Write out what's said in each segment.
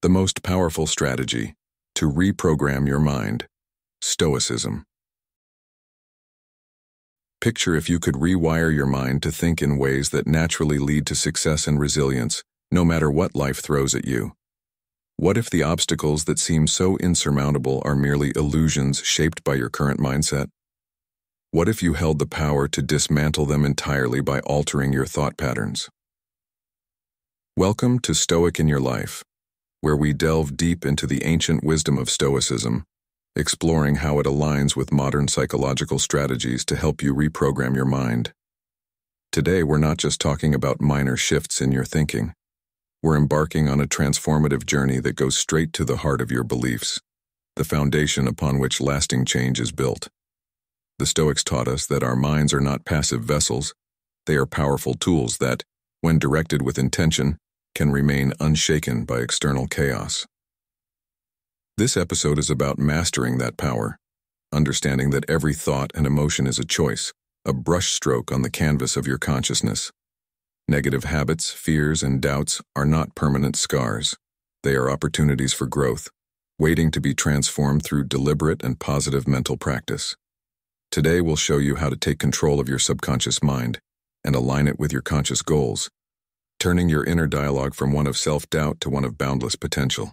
The most powerful strategy to reprogram your mind. Stoicism. Picture if you could rewire your mind to think in ways that naturally lead to success and resilience, no matter what life throws at you. What if the obstacles that seem so insurmountable are merely illusions shaped by your current mindset? What if you held the power to dismantle them entirely by altering your thought patterns? Welcome to Stoic in Your Life, where we delve deep into the ancient wisdom of Stoicism, exploring how it aligns with modern psychological strategies to help you reprogram your mind. Today, we're not just talking about minor shifts in your thinking. We're embarking on a transformative journey that goes straight to the heart of your beliefs, the foundation upon which lasting change is built. The Stoics taught us that our minds are not passive vessels. They are powerful tools that, when directed with intention, can remain unshaken by external chaos. This episode is about mastering that power, understanding that every thought and emotion is a choice, a brushstroke on the canvas of your consciousness. Negative habits, fears, and doubts are not permanent scars. They are opportunities for growth, waiting to be transformed through deliberate and positive mental practice. Today we'll show you how to take control of your subconscious mind and align it with your conscious goals, turning your inner dialogue from one of self-doubt to one of boundless potential.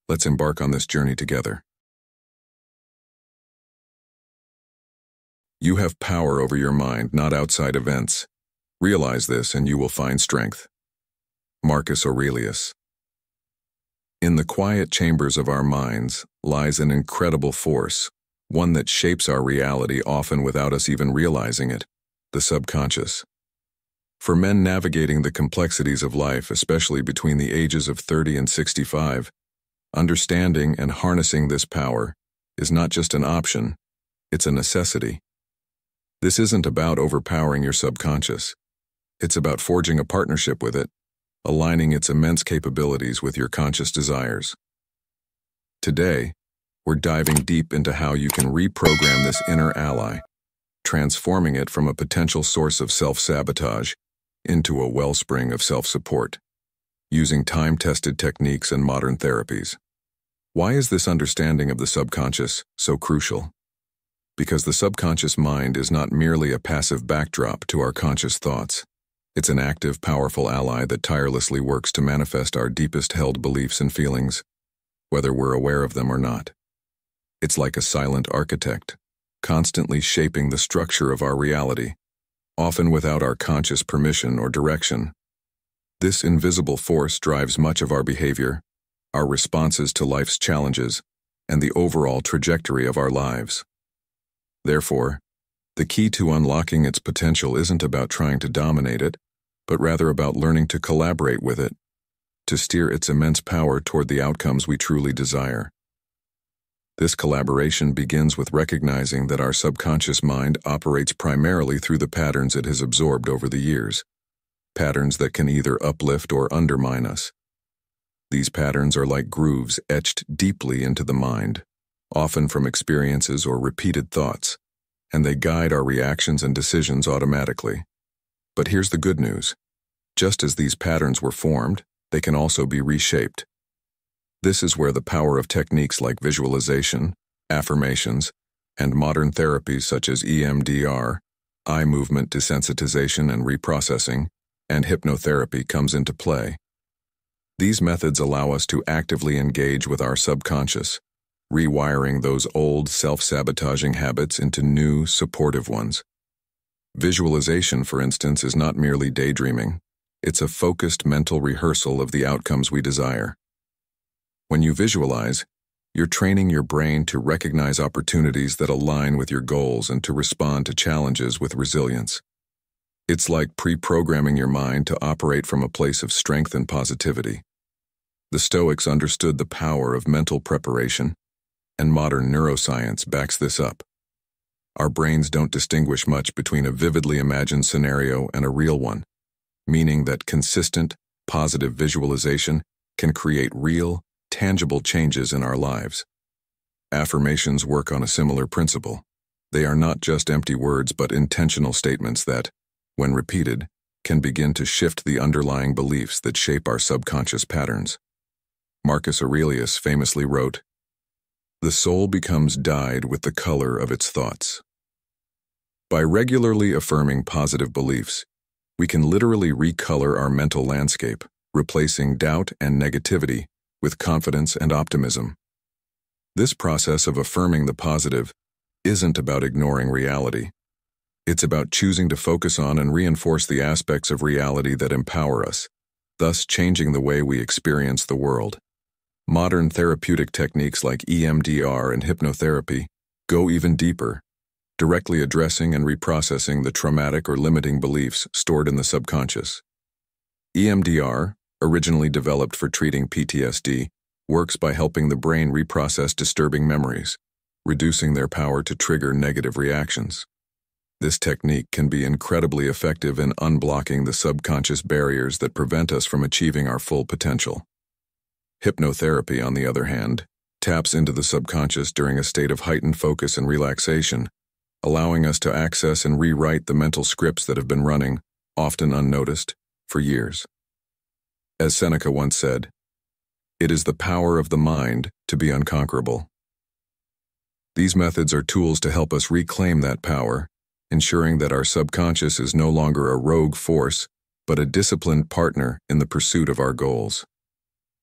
Let's embark on this journey together. You have power over your mind, not outside events. Realize this and you will find strength. Marcus Aurelius. In the quiet chambers of our minds lies an incredible force, one that shapes our reality often without us even realizing it, the subconscious. For men navigating the complexities of life, especially between the ages of 30 and 65, understanding and harnessing this power is not just an option, it's a necessity. This isn't about overpowering your subconscious. It's about forging a partnership with it, aligning its immense capabilities with your conscious desires. Today, we're diving deep into how you can reprogram this inner ally, transforming it from a potential source of self-sabotage into a wellspring of self-support, using time-tested techniques and modern therapies. Why is this understanding of the subconscious so crucial? Because the subconscious mind is not merely a passive backdrop to our conscious thoughts. It's an active, powerful ally that tirelessly works to manifest our deepest held beliefs and feelings, whether we're aware of them or not. It's like a silent architect, constantly shaping the structure of our reality, often without our conscious permission or direction. This invisible force drives much of our behavior, our responses to life's challenges, and the overall trajectory of our lives. Therefore, the key to unlocking its potential isn't about trying to dominate it, but rather about learning to collaborate with it, to steer its immense power toward the outcomes we truly desire. This collaboration begins with recognizing that our subconscious mind operates primarily through the patterns it has absorbed over the years, patterns that can either uplift or undermine us. These patterns are like grooves etched deeply into the mind, often from experiences or repeated thoughts, and they guide our reactions and decisions automatically. But here's the good news. Just as these patterns were formed, they can also be reshaped. This is where the power of techniques like visualization, affirmations, and modern therapies such as EMDR, eye movement desensitization and reprocessing, and hypnotherapy comes into play. These methods allow us to actively engage with our subconscious, rewiring those old self-sabotaging habits into new, supportive ones. Visualization, for instance, is not merely daydreaming. It's a focused mental rehearsal of the outcomes we desire. When you visualize, you're training your brain to recognize opportunities that align with your goals and to respond to challenges with resilience. It's like pre-programming your mind to operate from a place of strength and positivity. The Stoics understood the power of mental preparation, and modern neuroscience backs this up. Our brains don't distinguish much between a vividly imagined scenario and a real one, meaning that consistent, positive visualization can create real, tangible changes in our lives. Affirmations work on a similar principle. They are not just empty words but intentional statements that, when repeated, can begin to shift the underlying beliefs that shape our subconscious patterns. Marcus Aurelius famously wrote, "The soul becomes dyed with the color of its thoughts." By regularly affirming positive beliefs, we can literally recolor our mental landscape, replacing doubt and negativity with confidence and optimism. This process of affirming the positive isn't about ignoring reality. It's about choosing to focus on and reinforce the aspects of reality that empower us, thus changing the way we experience the world. Modern therapeutic techniques like EMDR and hypnotherapy go even deeper, directly addressing and reprocessing the traumatic or limiting beliefs stored in the subconscious. EMDR, originally developed for treating PTSD, works by helping the brain reprocess disturbing memories, reducing their power to trigger negative reactions. This technique can be incredibly effective in unblocking the subconscious barriers that prevent us from achieving our full potential. Hypnotherapy, on the other hand, taps into the subconscious during a state of heightened focus and relaxation, allowing us to access and rewrite the mental scripts that have been running, often unnoticed, for years. As Seneca once said, "It is the power of the mind to be unconquerable." These methods are tools to help us reclaim that power, ensuring that our subconscious is no longer a rogue force, but a disciplined partner in the pursuit of our goals.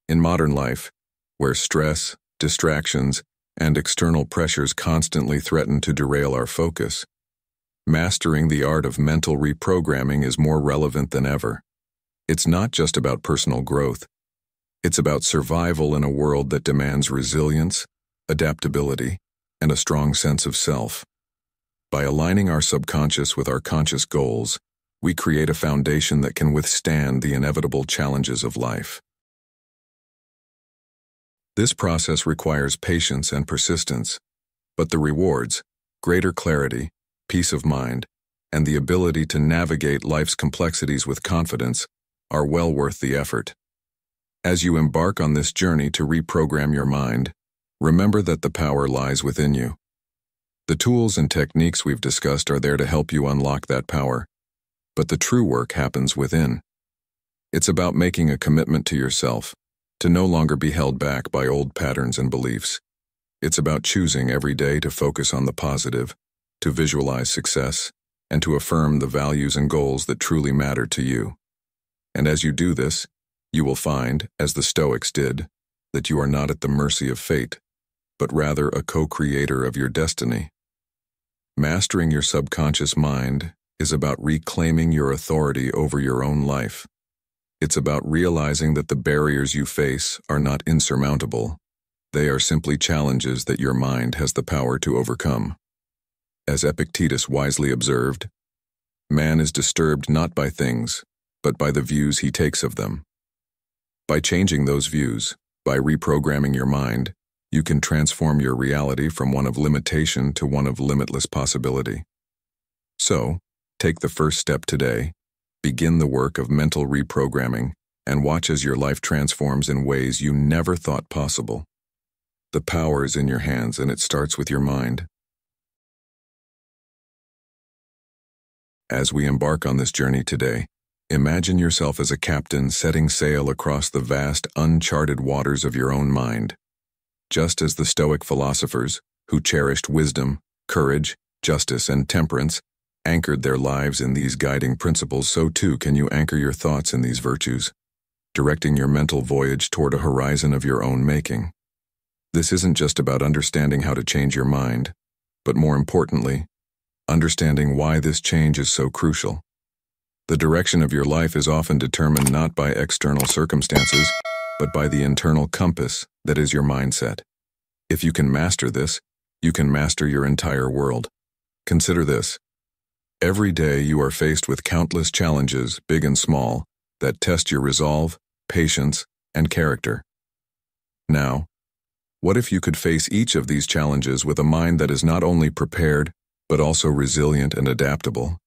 In modern life, where stress, distractions, and external pressures constantly threaten to derail our focus, mastering the art of mental reprogramming is more relevant than ever. It's not just about personal growth. It's about survival in a world that demands resilience, adaptability, and a strong sense of self. By aligning our subconscious with our conscious goals, we create a foundation that can withstand the inevitable challenges of life. This process requires patience and persistence, but the rewards, greater clarity, peace of mind, and the ability to navigate life's complexities with confidence are well worth the effort. As you embark on this journey to reprogram your mind, remember that the power lies within you. The tools and techniques we've discussed are there to help you unlock that power, but the true work happens within. It's about making a commitment to yourself, to no longer be held back by old patterns and beliefs. It's about choosing every day to focus on the positive, to visualize success, and to affirm the values and goals that truly matter to you. And as you do this, you will find, as the Stoics did, that you are not at the mercy of fate, but rather a co-creator of your destiny. Mastering your subconscious mind is about reclaiming your authority over your own life. It's about realizing that the barriers you face are not insurmountable. They are simply challenges that your mind has the power to overcome. As Epictetus wisely observed, man is disturbed not by things, but by the views he takes of them. By changing those views, by reprogramming your mind, you can transform your reality from one of limitation to one of limitless possibility. So, take the first step today. Begin the work of mental reprogramming and watch as your life transforms in ways you never thought possible. The power is in your hands, and it starts with your mind. As we embark on this journey today, imagine yourself as a captain setting sail across the vast, uncharted waters of your own mind. Just as the Stoic philosophers, who cherished wisdom, courage, justice, and temperance, anchored their lives in these guiding principles, so too can you anchor your thoughts in these virtues, directing your mental voyage toward a horizon of your own making. This isn't just about understanding how to change your mind, but more importantly, understanding why this change is so crucial. The direction of your life is often determined not by external circumstances, but by the internal compass that is your mindset. If you can master this, you can master your entire world. Consider this. Every day you are faced with countless challenges, big and small, that test your resolve, patience, and character. Now, what if you could face each of these challenges with a mind that is not only prepared, but also resilient and adaptable?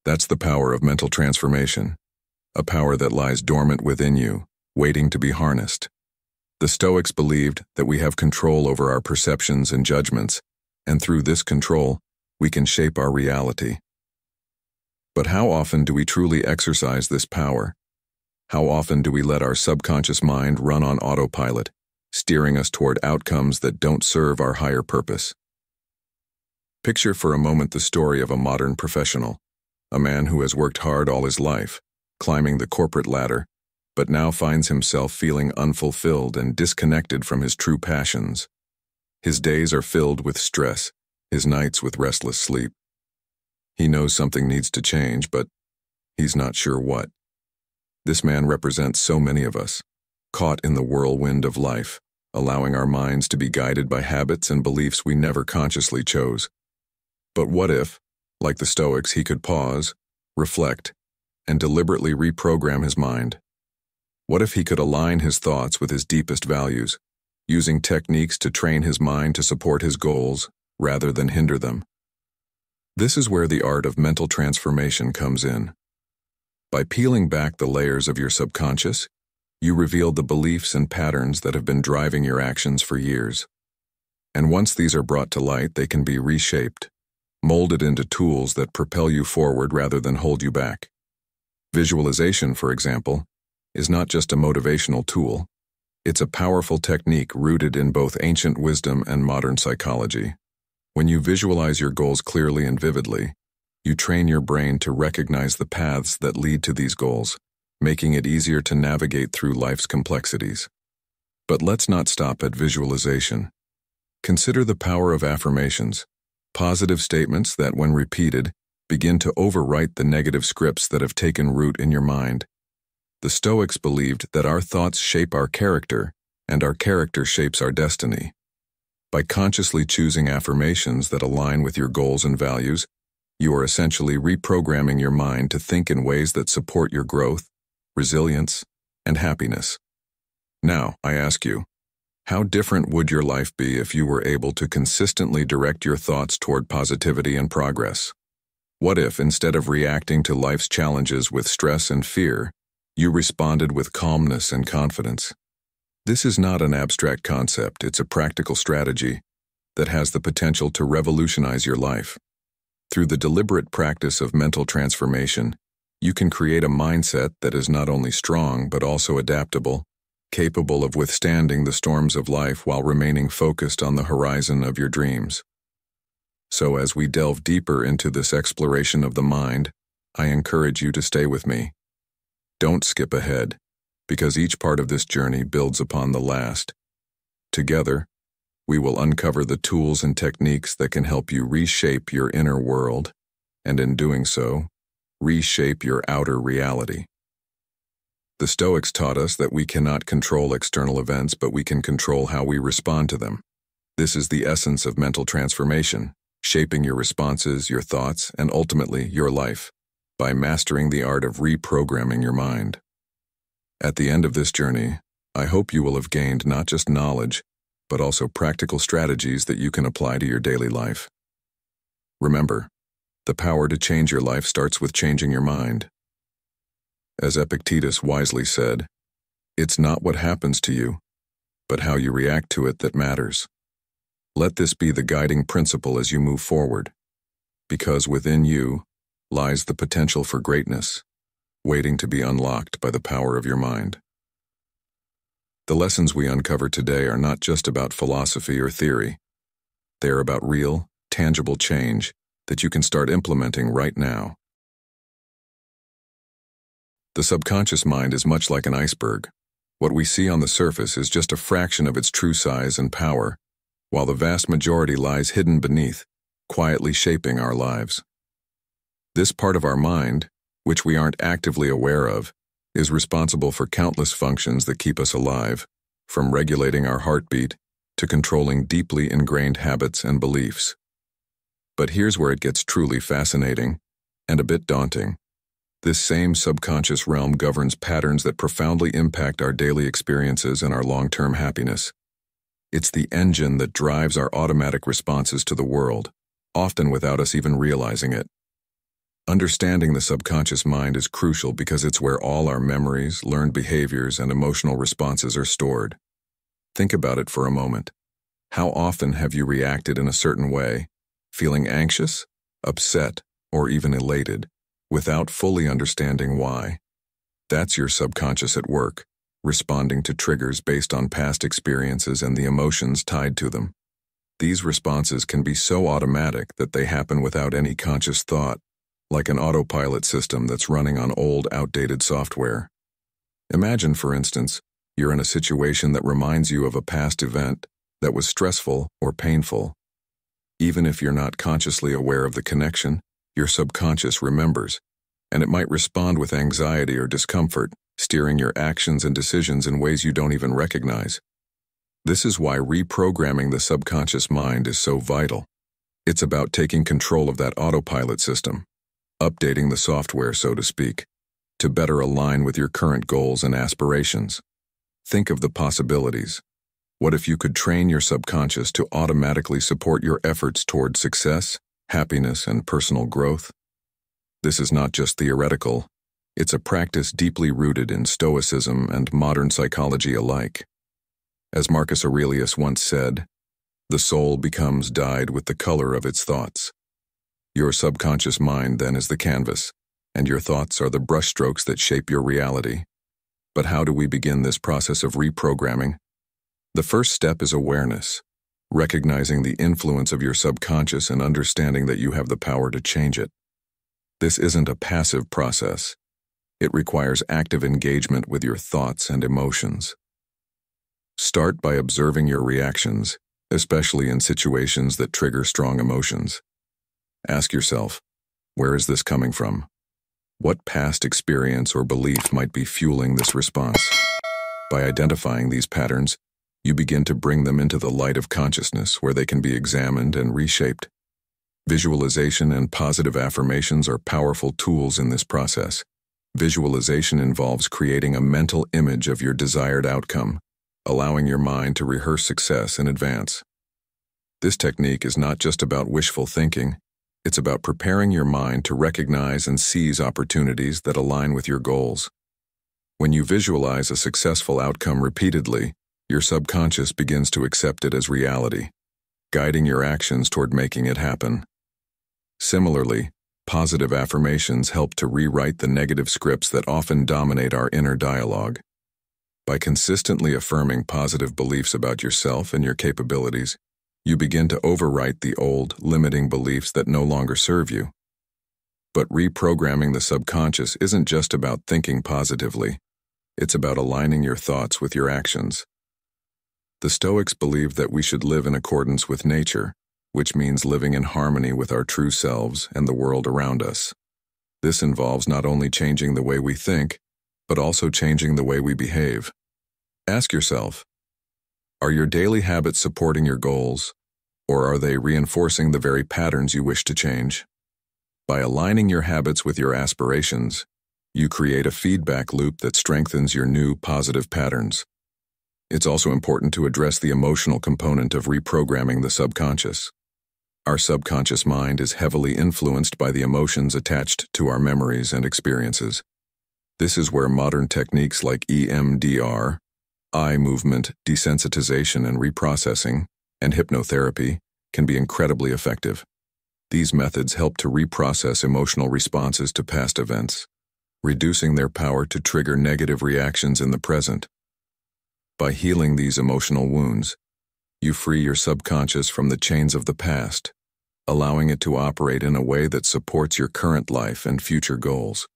That's the power of mental transformation, a power that lies dormant within you, waiting to be harnessed. The Stoics believed that we have control over our perceptions and judgments, and through this control, we can shape our reality. But how often do we truly exercise this power? How often do we let our subconscious mind run on autopilot, steering us toward outcomes that don't serve our higher purpose? Picture for a moment the story of a modern professional, a man who has worked hard all his life, climbing the corporate ladder, but now finds himself feeling unfulfilled and disconnected from his true passions. His days are filled with stress, his nights with restless sleep. He knows something needs to change, but he's not sure what. This man represents so many of us, caught in the whirlwind of life, allowing our minds to be guided by habits and beliefs we never consciously chose. But what if, like the Stoics, he could pause, reflect, and deliberately reprogram his mind? What if he could align his thoughts with his deepest values, using techniques to train his mind to support his goals rather than hinder them? This is where the art of mental transformation comes in. By peeling back the layers of your subconscious, you reveal the beliefs and patterns that have been driving your actions for years. And once these are brought to light, they can be reshaped, molded into tools that propel you forward rather than hold you back. Visualization, for example, is not just a motivational tool. It's a powerful technique rooted in both ancient wisdom and modern psychology. When you visualize your goals clearly and vividly, you train your brain to recognize the paths that lead to these goals, making it easier to navigate through life's complexities. But let's not stop at visualization. Consider the power of affirmations, positive statements that, when repeated, begin to overwrite the negative scripts that have taken root in your mind. The Stoics believed that our thoughts shape our character, and our character shapes our destiny. By consciously choosing affirmations that align with your goals and values, you are essentially reprogramming your mind to think in ways that support your growth, resilience, and happiness. Now, I ask you, how different would your life be if you were able to consistently direct your thoughts toward positivity and progress? What if, instead of reacting to life's challenges with stress and fear, you responded with calmness and confidence? This is not an abstract concept, it's a practical strategy that has the potential to revolutionize your life. Through the deliberate practice of mental transformation, you can create a mindset that is not only strong but also adaptable, capable of withstanding the storms of life while remaining focused on the horizon of your dreams. So as we delve deeper into this exploration of the mind, I encourage you to stay with me. Don't skip ahead, because each part of this journey builds upon the last. Together, we will uncover the tools and techniques that can help you reshape your inner world, and in doing so, reshape your outer reality. The Stoics taught us that we cannot control external events, but we can control how we respond to them. This is the essence of mental transformation, shaping your responses, your thoughts, and ultimately your life, by mastering the art of reprogramming your mind. At the end of this journey, I hope you will have gained not just knowledge, but also practical strategies that you can apply to your daily life. Remember, the power to change your life starts with changing your mind. As Epictetus wisely said, "It's not what happens to you, but how you react to it that matters." Let this be the guiding principle as you move forward, because within you lies the potential for greatness, waiting to be unlocked by the power of your mind. The lessons we uncover today are not just about philosophy or theory. They are about real, tangible change that you can start implementing right now. The subconscious mind is much like an iceberg. What we see on the surface is just a fraction of its true size and power, while the vast majority lies hidden beneath, quietly shaping our lives. This part of our mind, which we aren't actively aware of, is responsible for countless functions that keep us alive, from regulating our heartbeat to controlling deeply ingrained habits and beliefs. But here's where it gets truly fascinating and a bit daunting. This same subconscious realm governs patterns that profoundly impact our daily experiences and our long-term happiness. It's the engine that drives our automatic responses to the world, often without us even realizing it. Understanding the subconscious mind is crucial because it's where all our memories, learned behaviors, and emotional responses are stored. Think about it for a moment. How often have you reacted in a certain way, feeling anxious, upset, or even elated, without fully understanding why? That's your subconscious at work, responding to triggers based on past experiences and the emotions tied to them. These responses can be so automatic that they happen without any conscious thought, like an autopilot system that's running on old, outdated software. Imagine, for instance, you're in a situation that reminds you of a past event that was stressful or painful. Even if you're not consciously aware of the connection, your subconscious remembers, and it might respond with anxiety or discomfort, steering your actions and decisions in ways you don't even recognize. This is why reprogramming the subconscious mind is so vital. It's about taking control of that autopilot system, updating the software, so to speak, to better align with your current goals and aspirations. Think of the possibilities. What if you could train your subconscious to automatically support your efforts toward success, happiness, and personal growth? This is not just theoretical. It's a practice deeply rooted in Stoicism and modern psychology alike. As Marcus Aurelius once said, "The soul becomes dyed with the color of its thoughts." Your subconscious mind then is the canvas, and your thoughts are the brushstrokes that shape your reality. But how do we begin this process of reprogramming? The first step is awareness, recognizing the influence of your subconscious and understanding that you have the power to change it. This isn't a passive process. It requires active engagement with your thoughts and emotions. Start by observing your reactions, especially in situations that trigger strong emotions. Ask yourself, where is this coming from? What past experience or belief might be fueling this response? By identifying these patterns, you begin to bring them into the light of consciousness where they can be examined and reshaped. Visualization and positive affirmations are powerful tools in this process. Visualization involves creating a mental image of your desired outcome, allowing your mind to rehearse success in advance. This technique is not just about wishful thinking, it's about preparing your mind to recognize and seize opportunities that align with your goals. When you visualize a successful outcome repeatedly, your subconscious begins to accept it as reality, guiding your actions toward making it happen. Similarly, positive affirmations help to rewrite the negative scripts that often dominate our inner dialogue. By consistently affirming positive beliefs about yourself and your capabilities, you begin to overwrite the old, limiting beliefs that no longer serve you. But reprogramming the subconscious isn't just about thinking positively. It's about aligning your thoughts with your actions. The Stoics believed that we should live in accordance with nature, which means living in harmony with our true selves and the world around us. This involves not only changing the way we think, but also changing the way we behave. Ask yourself, are your daily habits supporting your goals, or are they reinforcing the very patterns you wish to change? By aligning your habits with your aspirations, you create a feedback loop that strengthens your new positive patterns. It's also important to address the emotional component of reprogramming the subconscious. Our subconscious mind is heavily influenced by the emotions attached to our memories and experiences. This is where modern techniques like EMDR, eye movement desensitization and reprocessing, and hypnotherapy can be incredibly effective. These methods help to reprocess emotional responses to past events, reducing their power to trigger negative reactions in the present. By healing these emotional wounds, you free your subconscious from the chains of the past, allowing it to operate in a way that supports your current life and future goals.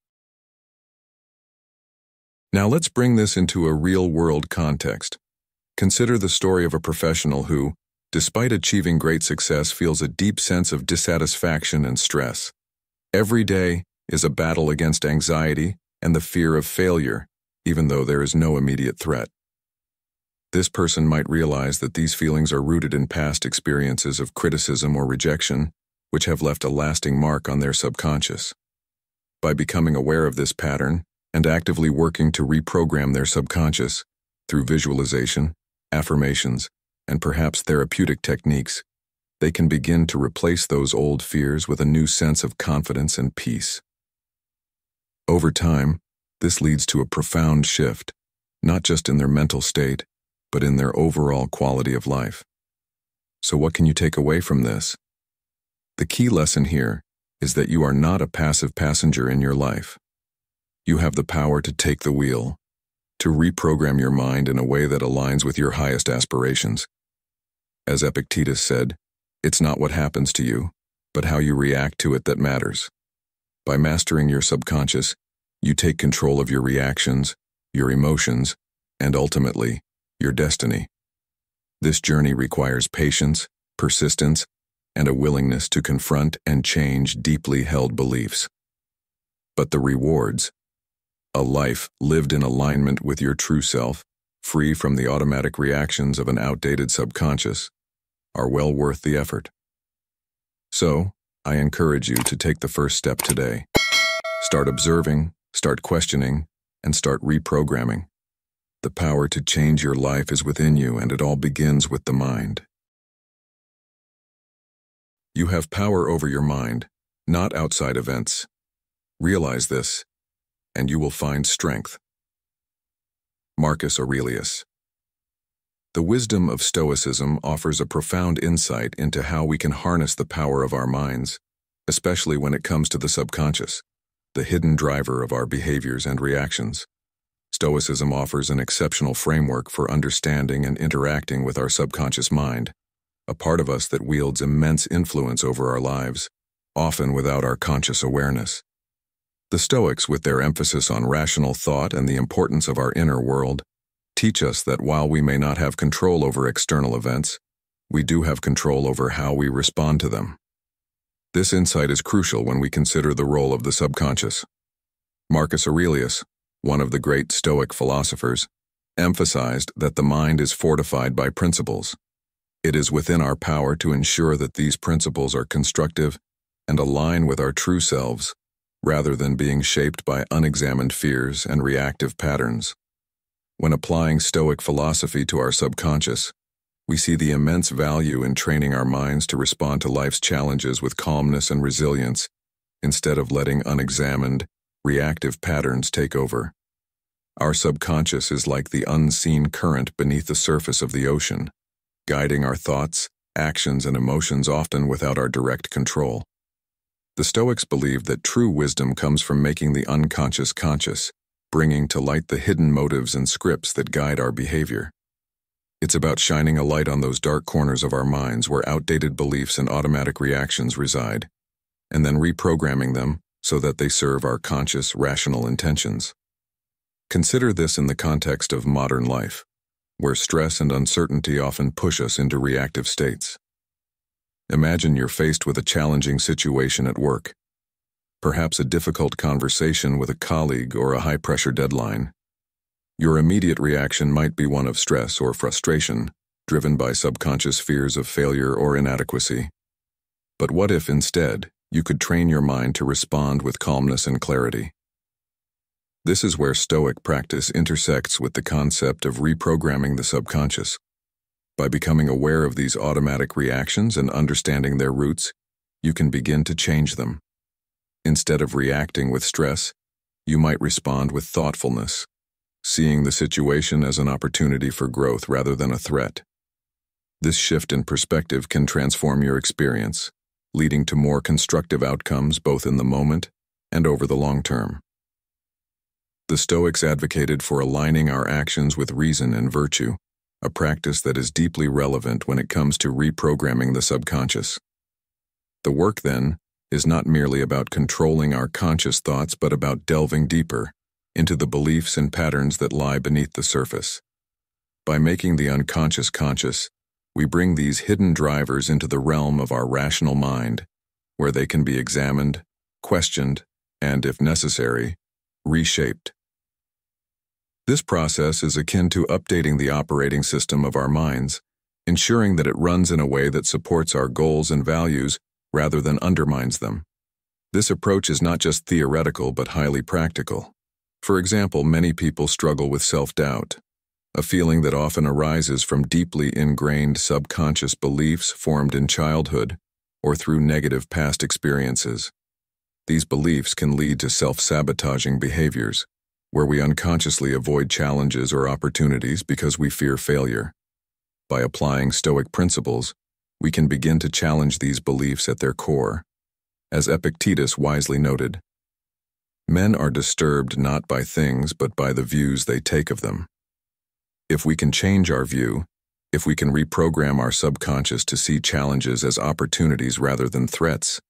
Now let's bring this into a real-world context. Consider the story of a professional who, despite achieving great success, feels a deep sense of dissatisfaction and stress. Every day is a battle against anxiety and the fear of failure, even though there is no immediate threat. This person might realize that these feelings are rooted in past experiences of criticism or rejection, which have left a lasting mark on their subconscious. By becoming aware of this pattern and actively working to reprogram their subconscious through visualization, affirmations, and perhaps therapeutic techniques, they can begin to replace those old fears with a new sense of confidence and peace. Over time, this leads to a profound shift, not just in their mental state, but in their overall quality of life. So what can you take away from this? The key lesson here is that you are not a passive passenger in your life. You have the power to take the wheel, to reprogram your mind in a way that aligns with your highest aspirations. As Epictetus said, it's not what happens to you, but how you react to it that matters. By mastering your subconscious, you take control of your reactions, your emotions, and ultimately, your destiny. This journey requires patience, persistence, and a willingness to confront and change deeply held beliefs. But the rewards, a life lived in alignment with your true self, free from the automatic reactions of an outdated subconscious, are well worth the effort. So, I encourage you to take the first step today. Start observing, start questioning, and start reprogramming. The power to change your life is within you, and it all begins with the mind. You have power over your mind, not outside events. Realize this, and you will find strength. Marcus Aurelius. The wisdom of Stoicism offers a profound insight into how we can harness the power of our minds, especially when it comes to the subconscious, the hidden driver of our behaviors and reactions. Stoicism offers an exceptional framework for understanding and interacting with our subconscious mind, a part of us that wields immense influence over our lives, often without our conscious awareness. The Stoics, with their emphasis on rational thought and the importance of our inner world, teach us that while we may not have control over external events, we do have control over how we respond to them. This insight is crucial when we consider the role of the subconscious. Marcus Aurelius, one of the great Stoic philosophers, emphasized that the mind is fortified by principles. It is within our power to ensure that these principles are constructive and align with our true selves, rather than being shaped by unexamined fears and reactive patterns. When applying Stoic philosophy to our subconscious, we see the immense value in training our minds to respond to life's challenges with calmness and resilience, instead of letting unexamined, reactive patterns take over. Our subconscious is like the unseen current beneath the surface of the ocean, guiding our thoughts, actions, and emotions often without our direct control. The Stoics believed that true wisdom comes from making the unconscious conscious, bringing to light the hidden motives and scripts that guide our behavior. It's about shining a light on those dark corners of our minds where outdated beliefs and automatic reactions reside, and then reprogramming them so that they serve our conscious, rational intentions. Consider this in the context of modern life, where stress and uncertainty often push us into reactive states. Imagine you're faced with a challenging situation at work, perhaps a difficult conversation with a colleague or a high-pressure deadline. Your immediate reaction might be one of stress or frustration, driven by subconscious fears of failure or inadequacy. But what if, instead, you could train your mind to respond with calmness and clarity? This is where Stoic practice intersects with the concept of reprogramming the subconscious. By becoming aware of these automatic reactions and understanding their roots, you can begin to change them. Instead of reacting with stress, you might respond with thoughtfulness, seeing the situation as an opportunity for growth rather than a threat. This shift in perspective can transform your experience, leading to more constructive outcomes both in the moment and over the long term. The Stoics advocated for aligning our actions with reason and virtue, a practice that is deeply relevant when it comes to reprogramming the subconscious. The work, then, is not merely about controlling our conscious thoughts, but about delving deeper into the beliefs and patterns that lie beneath the surface. By making the unconscious conscious, we bring these hidden drivers into the realm of our rational mind, where they can be examined, questioned, and, if necessary, reshaped. This process is akin to updating the operating system of our minds, ensuring that it runs in a way that supports our goals and values rather than undermines them. This approach is not just theoretical but highly practical. For example, many people struggle with self-doubt, a feeling that often arises from deeply ingrained subconscious beliefs formed in childhood or through negative past experiences. These beliefs can lead to self-sabotaging behaviors, where we unconsciously avoid challenges or opportunities because we fear failure. By applying Stoic principles, we can begin to challenge these beliefs at their core. As Epictetus wisely noted, Men are disturbed not by things but by the views they take of them. If we can change our view, if we can reprogram our subconscious to see challenges as opportunities rather than threats,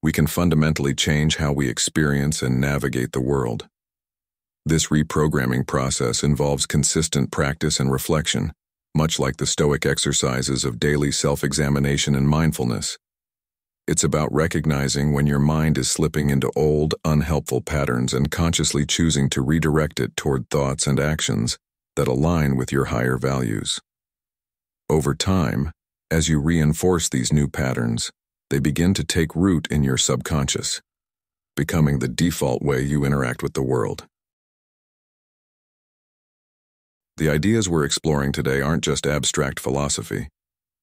we can fundamentally change how we experience and navigate the world. This reprogramming process involves consistent practice and reflection, much like the Stoic exercises of daily self-examination and mindfulness. It's about recognizing when your mind is slipping into old, unhelpful patterns and consciously choosing to redirect it toward thoughts and actions that align with your higher values. Over time, as you reinforce these new patterns, they begin to take root in your subconscious, becoming the default way you interact with the world. The ideas we're exploring today aren't just abstract philosophy.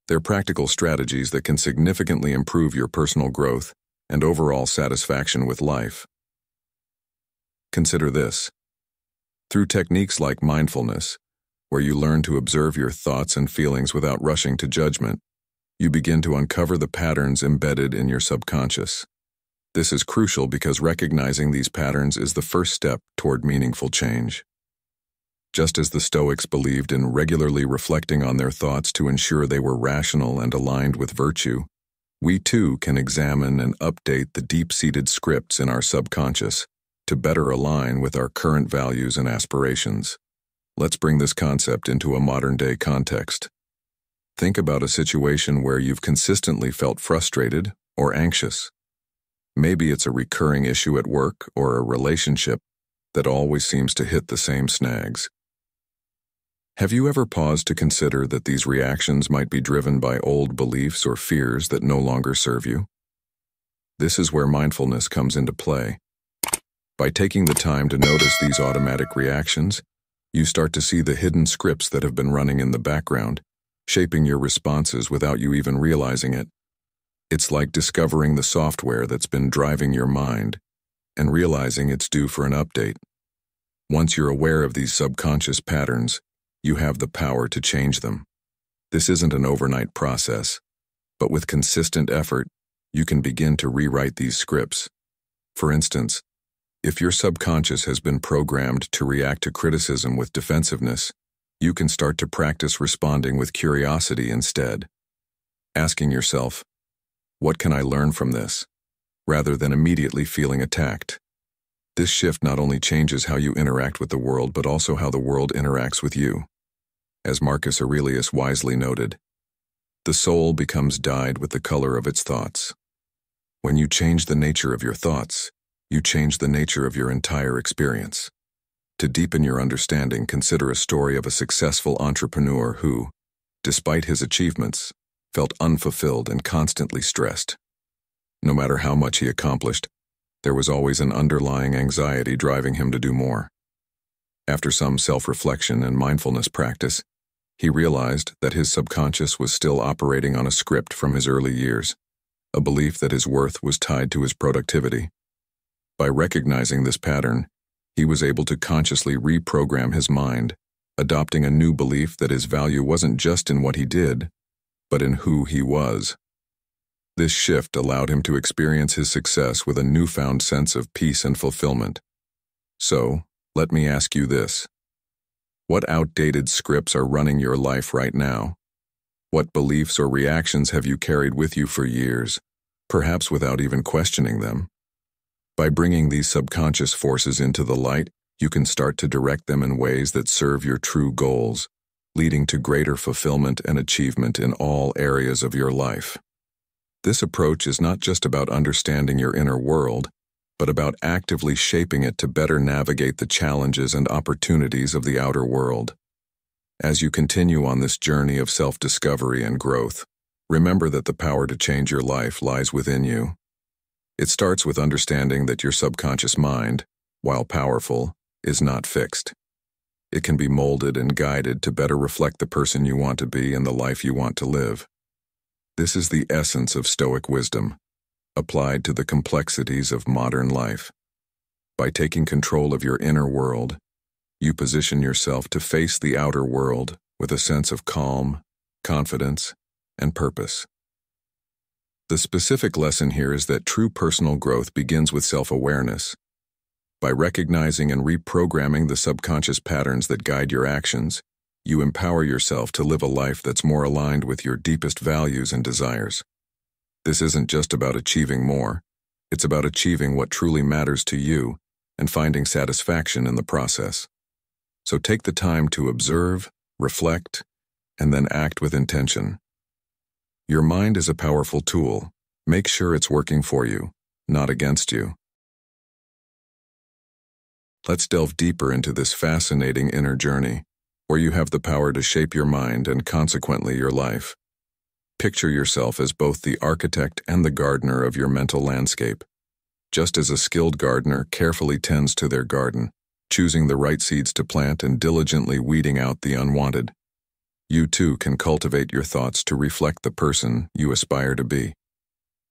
They're practical strategies that can significantly improve your personal growth and overall satisfaction with life. Consider this. Through techniques like mindfulness, where you learn to observe your thoughts and feelings without rushing to judgment, you begin to uncover the patterns embedded in your subconscious. This is crucial because recognizing these patterns is the first step toward meaningful change. Just as the Stoics believed in regularly reflecting on their thoughts to ensure they were rational and aligned with virtue, we too can examine and update the deep-seated scripts in our subconscious to better align with our current values and aspirations. Let's bring this concept into a modern-day context. Think about a situation where you've consistently felt frustrated or anxious. Maybe it's a recurring issue at work or a relationship that always seems to hit the same snags. Have you ever paused to consider that these reactions might be driven by old beliefs or fears that no longer serve you? This is where mindfulness comes into play. By taking the time to notice these automatic reactions, you start to see the hidden scripts that have been running in the background, shaping your responses without you even realizing it. It's like discovering the software that's been driving your mind and realizing it's due for an update. Once you're aware of these subconscious patterns, you have the power to change them. This isn't an overnight process, but with consistent effort, you can begin to rewrite these scripts. For instance, if your subconscious has been programmed to react to criticism with defensiveness, you can start to practice responding with curiosity instead, asking yourself, "What can I learn from this?" rather than immediately feeling attacked. This shift not only changes how you interact with the world, but also how the world interacts with you. As Marcus Aurelius wisely noted, the soul becomes dyed with the color of its thoughts. When you change the nature of your thoughts, you change the nature of your entire experience. To deepen your understanding, consider a story of a successful entrepreneur who, despite his achievements, felt unfulfilled and constantly stressed. No matter how much he accomplished, there was always an underlying anxiety driving him to do more. After some self-reflection and mindfulness practice, he realized that his subconscious was still operating on a script from his early years, a belief that his worth was tied to his productivity. By recognizing this pattern, he was able to consciously reprogram his mind, adopting a new belief that his value wasn't just in what he did, but in who he was. This shift allowed him to experience his success with a newfound sense of peace and fulfillment. So, let me ask you this. What outdated scripts are running your life right now? What beliefs or reactions have you carried with you for years, perhaps without even questioning them? By bringing these subconscious forces into the light, you can start to direct them in ways that serve your true goals, leading to greater fulfillment and achievement in all areas of your life. This approach is not just about understanding your inner world, but about actively shaping it to better navigate the challenges and opportunities of the outer world. As you continue on this journey of self-discovery and growth, remember that the power to change your life lies within you. It starts with understanding that your subconscious mind, while powerful, is not fixed. It can be molded and guided to better reflect the person you want to be and the life you want to live. This is the essence of Stoic wisdom, applied to the complexities of modern life. By taking control of your inner world, you position yourself to face the outer world with a sense of calm, confidence, and purpose. The specific lesson here is that true personal growth begins with self-awareness. By recognizing and reprogramming the subconscious patterns that guide your actions, you empower yourself to live a life that's more aligned with your deepest values and desires. This isn't just about achieving more, it's about achieving what truly matters to you and finding satisfaction in the process. So take the time to observe, reflect, and then act with intention. Your mind is a powerful tool. Make sure it's working for you, not against you. Let's delve deeper into this fascinating inner journey, where you have the power to shape your mind and consequently your life. Picture yourself as both the architect and the gardener of your mental landscape. Just as a skilled gardener carefully tends to their garden, choosing the right seeds to plant and diligently weeding out the unwanted, you too can cultivate your thoughts to reflect the person you aspire to be.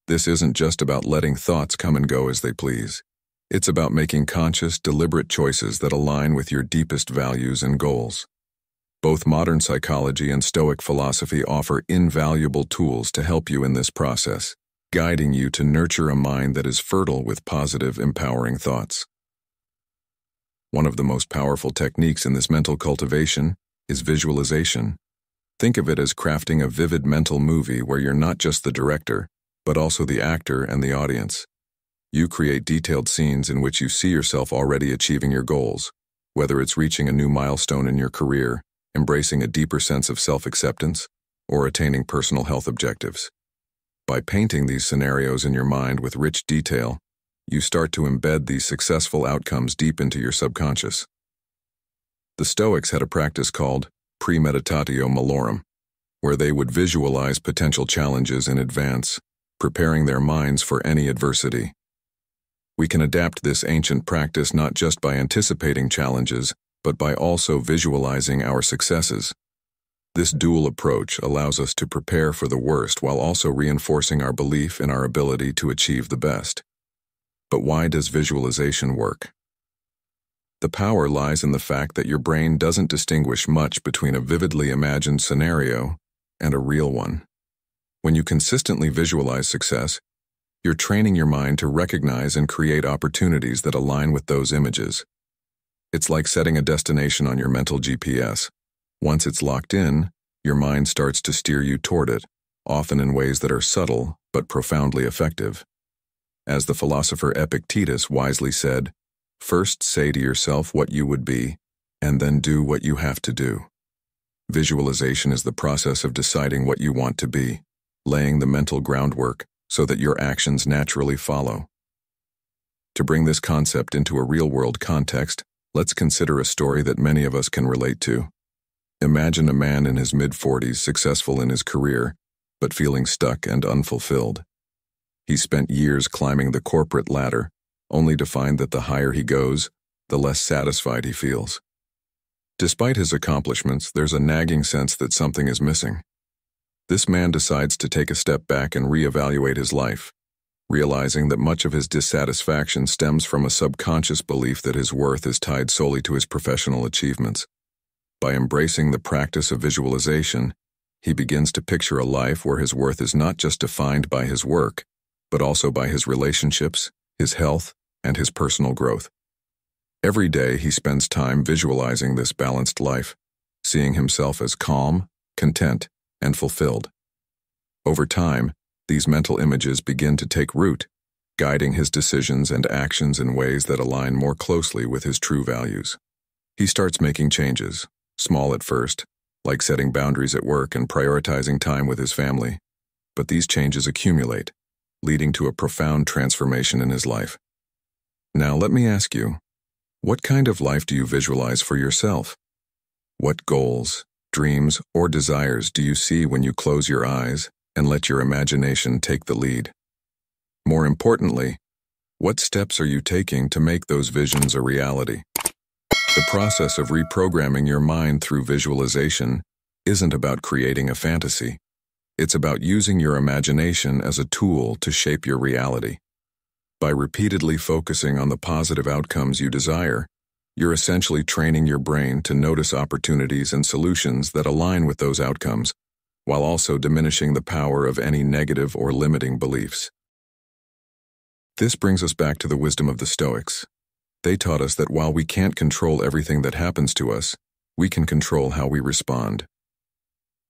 This isn't just about letting thoughts come and go as they please. It's about making conscious, deliberate choices that align with your deepest values and goals. Both modern psychology and Stoic philosophy offer invaluable tools to help you in this process, guiding you to nurture a mind that is fertile with positive, empowering thoughts. One of the most powerful techniques in this mental cultivation is visualization. Think of it as crafting a vivid mental movie where you're not just the director, but also the actor and the audience. You create detailed scenes in which you see yourself already achieving your goals, whether it's reaching a new milestone in your career, embracing a deeper sense of self-acceptance, or attaining personal health objectives. By painting these scenarios in your mind with rich detail, you start to embed these successful outcomes deep into your subconscious. The Stoics had a practice called premeditatio malorum, where they would visualize potential challenges in advance, preparing their minds for any adversity. We can adapt this ancient practice not just by anticipating challenges, but by also visualizing our successes. This dual approach allows us to prepare for the worst while also reinforcing our belief in our ability to achieve the best. But why does visualization work? The power lies in the fact that your brain doesn't distinguish much between a vividly imagined scenario and a real one. When you consistently visualize success, you're training your mind to recognize and create opportunities that align with those images. It's like setting a destination on your mental GPS. Once it's locked in, your mind starts to steer you toward it, often in ways that are subtle but profoundly effective. As the philosopher Epictetus wisely said, "First say to yourself what you would be, and then do what you have to do." Visualization is the process of deciding what you want to be, laying the mental groundwork so that your actions naturally follow. To bring this concept into a real-world context, let's consider a story that many of us can relate to. Imagine a man in his mid-40s successful in his career, but feeling stuck and unfulfilled. He spent years climbing the corporate ladder, only to find that the higher he goes, the less satisfied he feels. Despite his accomplishments, there's a nagging sense that something is missing. This man decides to take a step back and reevaluate his life, realizing that much of his dissatisfaction stems from a subconscious belief that his worth is tied solely to his professional achievements. By embracing the practice of visualization, he begins to picture a life where his worth is not just defined by his work, but also by his relationships, his health, and his personal growth. Every day he spends time visualizing this balanced life, seeing himself as calm, content, and fulfilled. Over time, these mental images begin to take root, guiding his decisions and actions in ways that align more closely with his true values. He starts making changes, small at first, like setting boundaries at work and prioritizing time with his family. But these changes accumulate, leading to a profound transformation in his life. Now let me ask you, what kind of life do you visualize for yourself? What goals, dreams, or desires do you see when you close your eyes and let your imagination take the lead? More importantly, what steps are you taking to make those visions a reality? The process of reprogramming your mind through visualization isn't about creating a fantasy. It's about using your imagination as a tool to shape your reality. By repeatedly focusing on the positive outcomes you desire, you're essentially training your brain to notice opportunities and solutions that align with those outcomes, while also diminishing the power of any negative or limiting beliefs. This brings us back to the wisdom of the Stoics. They taught us that while we can't control everything that happens to us, we can control how we respond.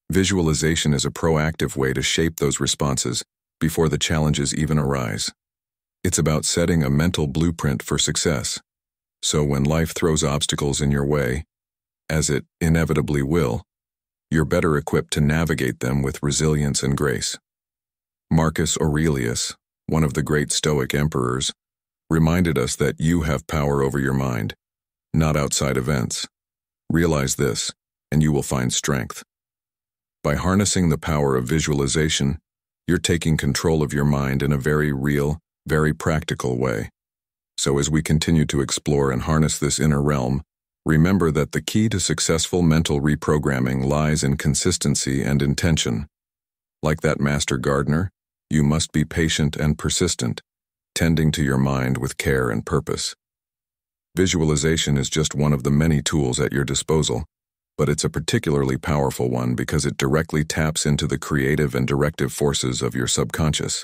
Visualization is a proactive way to shape those responses before the challenges even arise. It's about setting a mental blueprint for success. So when life throws obstacles in your way, as it inevitably will, you're better equipped to navigate them with resilience and grace. Marcus Aurelius, one of the great Stoic emperors, reminded us that you have power over your mind, not outside events. Realize this, and you will find strength. By harnessing the power of visualization, you're taking control of your mind in a very real, very practical way. So as we continue to explore and harness this inner realm, remember that the key to successful mental reprogramming lies in consistency and intention. Like that master gardener, you must be patient and persistent, tending to your mind with care and purpose. Visualization is just one of the many tools at your disposal, but it's a particularly powerful one because it directly taps into the creative and directive forces of your subconscious.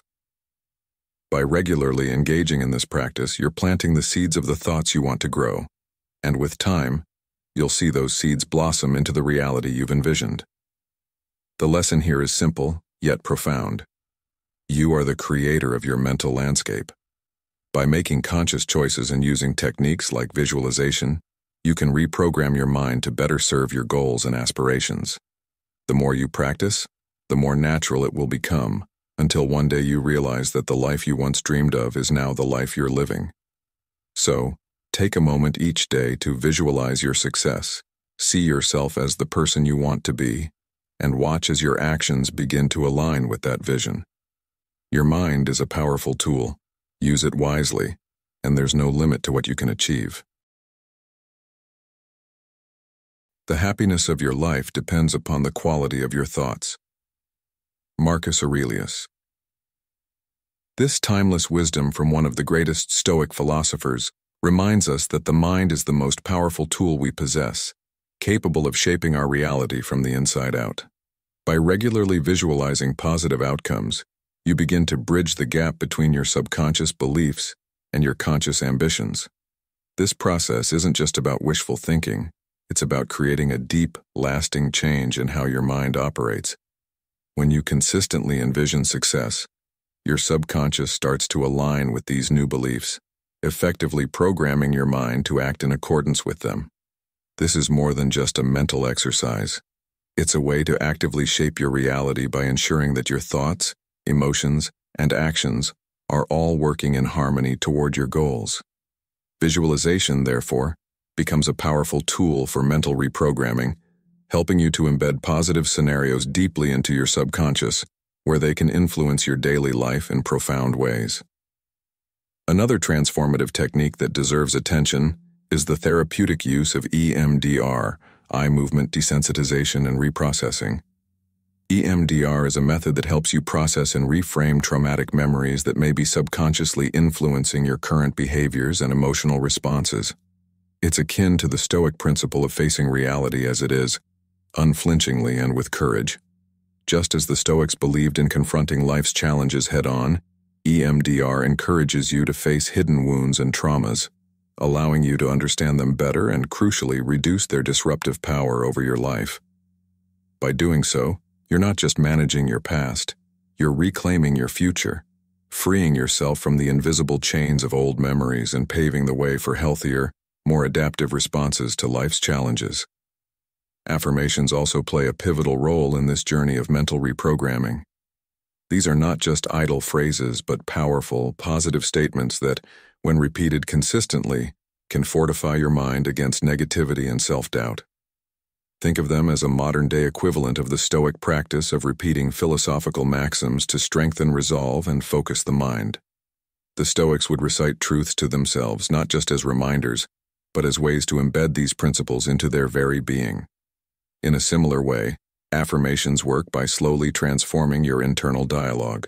By regularly engaging in this practice, you're planting the seeds of the thoughts you want to grow, and with time, you'll see those seeds blossom into the reality you've envisioned. The lesson here is simple, yet profound. You are the creator of your mental landscape. By making conscious choices and using techniques like visualization, you can reprogram your mind to better serve your goals and aspirations. The more you practice, the more natural it will become, until one day you realize that the life you once dreamed of is now the life you're living. So, take a moment each day to visualize your success, see yourself as the person you want to be, and watch as your actions begin to align with that vision. Your mind is a powerful tool. Use it wisely, and there's no limit to what you can achieve. The happiness of your life depends upon the quality of your thoughts. Marcus Aurelius. This timeless wisdom from one of the greatest Stoic philosophers reminds us that the mind is the most powerful tool we possess, capable of shaping our reality from the inside out. By regularly visualizing positive outcomes, you begin to bridge the gap between your subconscious beliefs and your conscious ambitions. This process isn't just about wishful thinking, it's about creating a deep, lasting change in how your mind operates. When you consistently envision success, your subconscious starts to align with these new beliefs, effectively programming your mind to act in accordance with them. This is more than just a mental exercise. It's a way to actively shape your reality by ensuring that your thoughts, emotions, and actions are all working in harmony toward your goals. Visualization, therefore, becomes a powerful tool for mental reprogramming, helping you to embed positive scenarios deeply into your subconscious, where they can influence your daily life in profound ways. Another transformative technique that deserves attention is the therapeutic use of EMDR, eye movement desensitization and reprocessing. EMDR is a method that helps you process and reframe traumatic memories that may be subconsciously influencing your current behaviors and emotional responses. It's akin to the Stoic principle of facing reality as it is, unflinchingly and with courage. Just as the Stoics believed in confronting life's challenges head-on, EMDR encourages you to face hidden wounds and traumas, allowing you to understand them better and, crucially, reduce their disruptive power over your life. By doing so, you're not just managing your past, you're reclaiming your future, freeing yourself from the invisible chains of old memories and paving the way for healthier, more adaptive responses to life's challenges. Affirmations also play a pivotal role in this journey of mental reprogramming. These are not just idle phrases, but powerful, positive statements that, when repeated consistently, can fortify your mind against negativity and self-doubt. Think of them as a modern-day equivalent of the Stoic practice of repeating philosophical maxims to strengthen resolve and focus the mind. The Stoics would recite truths to themselves, not just as reminders, but as ways to embed these principles into their very being. In a similar way, affirmations work by slowly transforming your internal dialogue.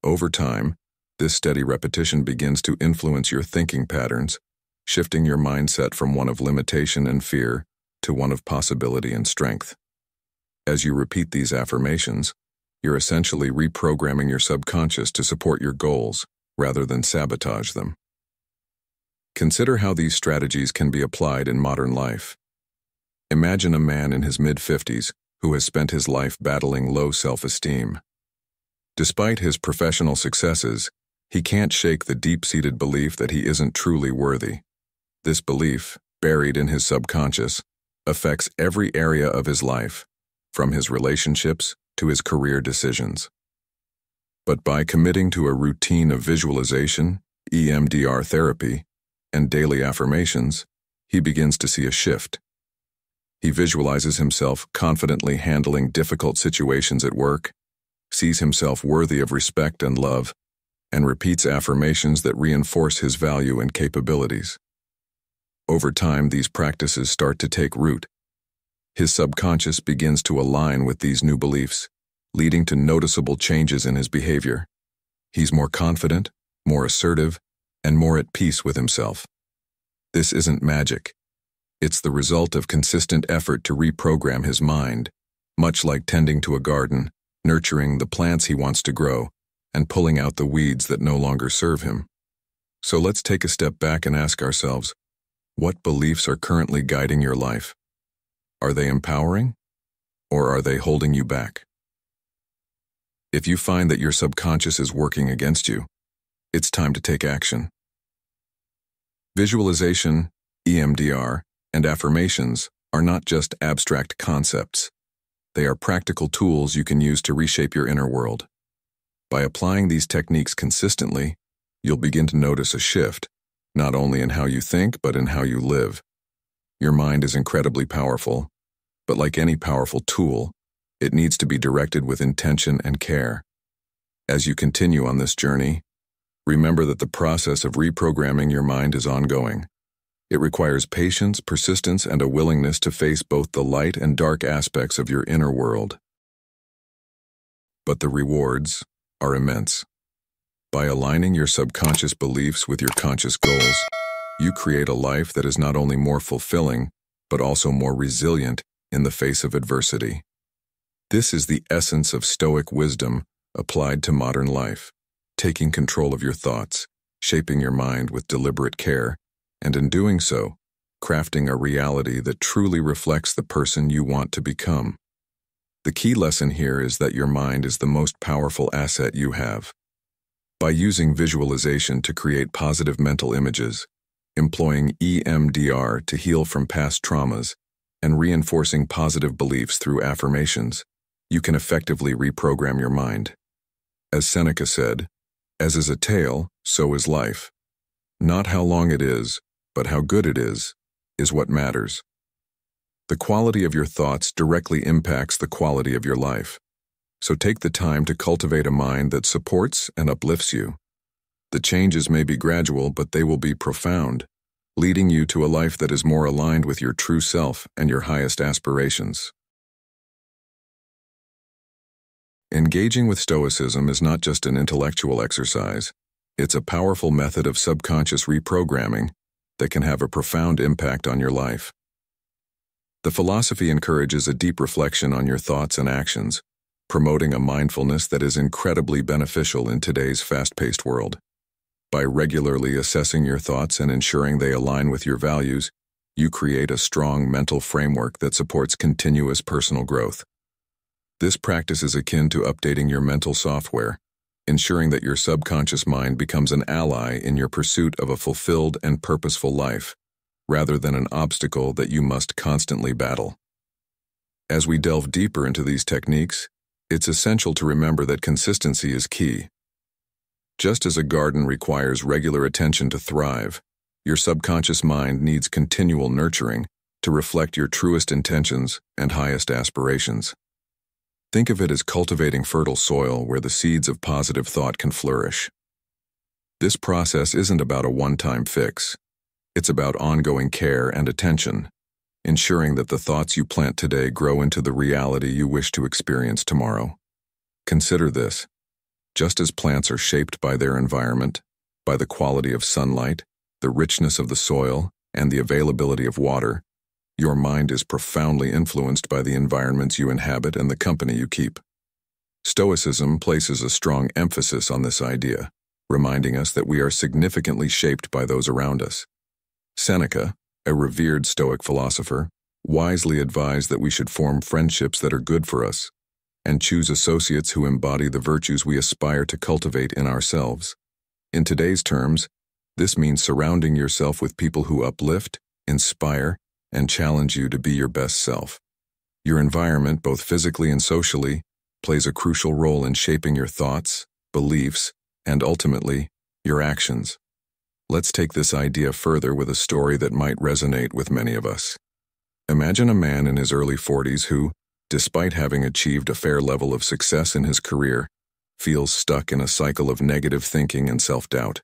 Over time, this steady repetition begins to influence your thinking patterns, shifting your mindset from one of limitation and fear to one of possibility and strength. As you repeat these affirmations, you're essentially reprogramming your subconscious to support your goals rather than sabotage them. Consider how these strategies can be applied in modern life. Imagine a man in his mid-50s who has spent his life battling low self-esteem. Despite his professional successes, he can't shake the deep-seated belief that he isn't truly worthy. This belief, buried in his subconscious, affects every area of his life, from his relationships to his career decisions. But by committing to a routine of visualization, EMDR therapy, and daily affirmations, he begins to see a shift. He visualizes himself confidently handling difficult situations at work, sees himself worthy of respect and love, and repeats affirmations that reinforce his value and capabilities. Over time, these practices start to take root. His subconscious begins to align with these new beliefs, leading to noticeable changes in his behavior. He's more confident, more assertive, and more at peace with himself. This isn't magic. It's the result of consistent effort to reprogram his mind, much like tending to a garden, nurturing the plants he wants to grow, and pulling out the weeds that no longer serve him. So let's take a step back and ask ourselves, what beliefs are currently guiding your life? Are they empowering, or are they holding you back? If you find that your subconscious is working against you, it's time to take action. Visualization, EMDR, and affirmations are not just abstract concepts. They are practical tools you can use to reshape your inner world. By applying these techniques consistently, you'll begin to notice a shift, not only in how you think, but in how you live. Your mind is incredibly powerful, but like any powerful tool, it needs to be directed with intention and care. As you continue on this journey, remember that the process of reprogramming your mind is ongoing. It requires patience, persistence, and a willingness to face both the light and dark aspects of your inner world. But the rewards are immense. By aligning your subconscious beliefs with your conscious goals, you create a life that is not only more fulfilling, but also more resilient in the face of adversity. This is the essence of Stoic wisdom applied to modern life, taking control of your thoughts, shaping your mind with deliberate care, and in doing so, crafting a reality that truly reflects the person you want to become. The key lesson here is that your mind is the most powerful asset you have. By using visualization to create positive mental images, employing EMDR to heal from past traumas, and reinforcing positive beliefs through affirmations, you can effectively reprogram your mind. As Seneca said, "As is a tale, so is life. Not how long it is, but how good it is what matters." The quality of your thoughts directly impacts the quality of your life. So take the time to cultivate a mind that supports and uplifts you. The changes may be gradual, but they will be profound, leading you to a life that is more aligned with your true self and your highest aspirations. Engaging with Stoicism is not just an intellectual exercise. It's a powerful method of subconscious reprogramming that can have a profound impact on your life. The philosophy encourages a deep reflection on your thoughts and actions, promoting a mindfulness that is incredibly beneficial in today's fast-paced world. By regularly assessing your thoughts and ensuring they align with your values, you create a strong mental framework that supports continuous personal growth. This practice is akin to updating your mental software, ensuring that your subconscious mind becomes an ally in your pursuit of a fulfilled and purposeful life, rather than an obstacle that you must constantly battle. As we delve deeper into these techniques, it's essential to remember that consistency is key. Just as a garden requires regular attention to thrive, your subconscious mind needs continual nurturing to reflect your truest intentions and highest aspirations. Think of it as cultivating fertile soil where the seeds of positive thought can flourish. This process isn't about a one-time fix. It's about ongoing care and attention, ensuring that the thoughts you plant today grow into the reality you wish to experience tomorrow. Consider this. Just as plants are shaped by their environment, by the quality of sunlight, the richness of the soil, and the availability of water, your mind is profoundly influenced by the environments you inhabit and the company you keep. Stoicism places a strong emphasis on this idea, reminding us that we are significantly shaped by those around us. Seneca, a revered Stoic philosopher, wisely advised that we should form friendships that are good for us and choose associates who embody the virtues we aspire to cultivate in ourselves. In today's terms, this means surrounding yourself with people who uplift, inspire, and challenge you to be your best self. Your environment, both physically and socially, plays a crucial role in shaping your thoughts, beliefs, and ultimately, your actions. Let's take this idea further with a story that might resonate with many of us. Imagine a man in his early 40s who, despite having achieved a fair level of success in his career, feels stuck in a cycle of negative thinking and self-doubt.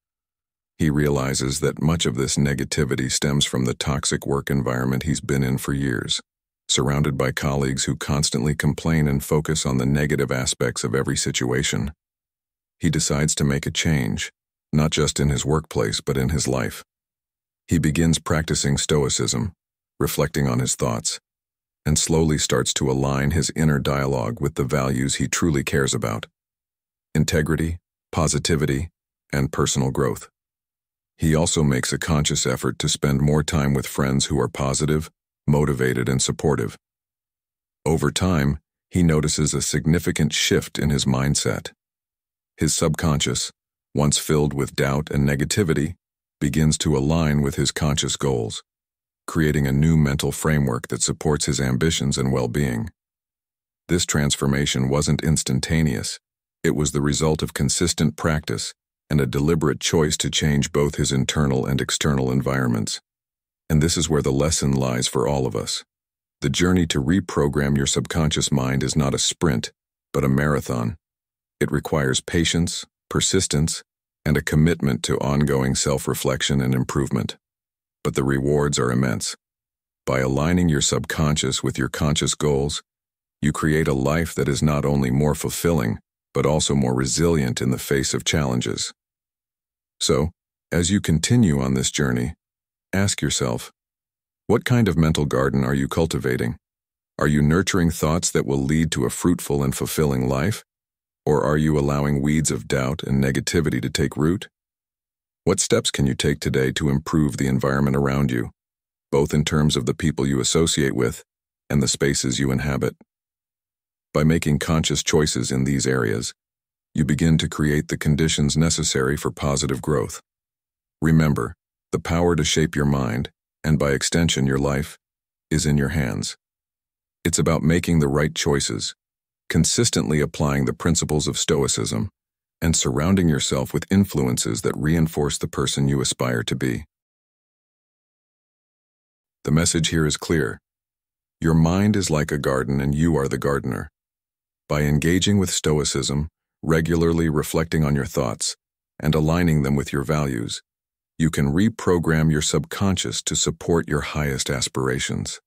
He realizes that much of this negativity stems from the toxic work environment he's been in for years, surrounded by colleagues who constantly complain and focus on the negative aspects of every situation. He decides to make a change, not just in his workplace but in his life. He begins practicing Stoicism, reflecting on his thoughts, and slowly starts to align his inner dialogue with the values he truly cares about: integrity, positivity, and personal growth. He also makes a conscious effort to spend more time with friends who are positive, motivated, and supportive. Over time, he notices a significant shift in his mindset. His subconscious, once filled with doubt and negativity, begins to align with his conscious goals, creating a new mental framework that supports his ambitions and well-being. This transformation wasn't instantaneous. It was the result of consistent practice and a deliberate choice to change both his internal and external environments. And this is where the lesson lies for all of us. The journey to reprogram your subconscious mind is not a sprint, but a marathon. It requires patience, persistence, and a commitment to ongoing self-reflection and improvement. But the rewards are immense. By aligning your subconscious with your conscious goals, you create a life that is not only more fulfilling, but also more resilient in the face of challenges. So, as you continue on this journey, ask yourself, what kind of mental garden are you cultivating? Are you nurturing thoughts that will lead to a fruitful and fulfilling life? Or are you allowing weeds of doubt and negativity to take root? What steps can you take today to improve the environment around you, both in terms of the people you associate with and the spaces you inhabit? By making conscious choices in these areas, you begin to create the conditions necessary for positive growth. Remember, the power to shape your mind, and by extension your life, is in your hands. It's about making the right choices, consistently applying the principles of Stoicism, and surrounding yourself with influences that reinforce the person you aspire to be. The message here is clear. Your mind is like a garden and you are the gardener. By engaging with Stoicism, regularly reflecting on your thoughts, and aligning them with your values, you can reprogram your subconscious to support your highest aspirations.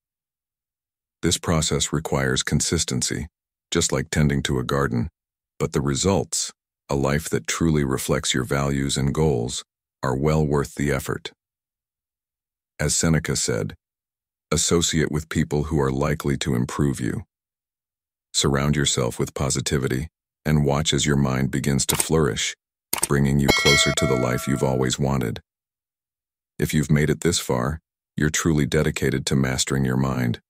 This process requires consistency, just like tending to a garden, but the results, a life that truly reflects your values and goals, are well worth the effort. As Seneca said, associate with people who are likely to improve you. Surround yourself with positivity and watch as your mind begins to flourish, bringing you closer to the life you've always wanted. If you've made it this far, you're truly dedicated to mastering your mind.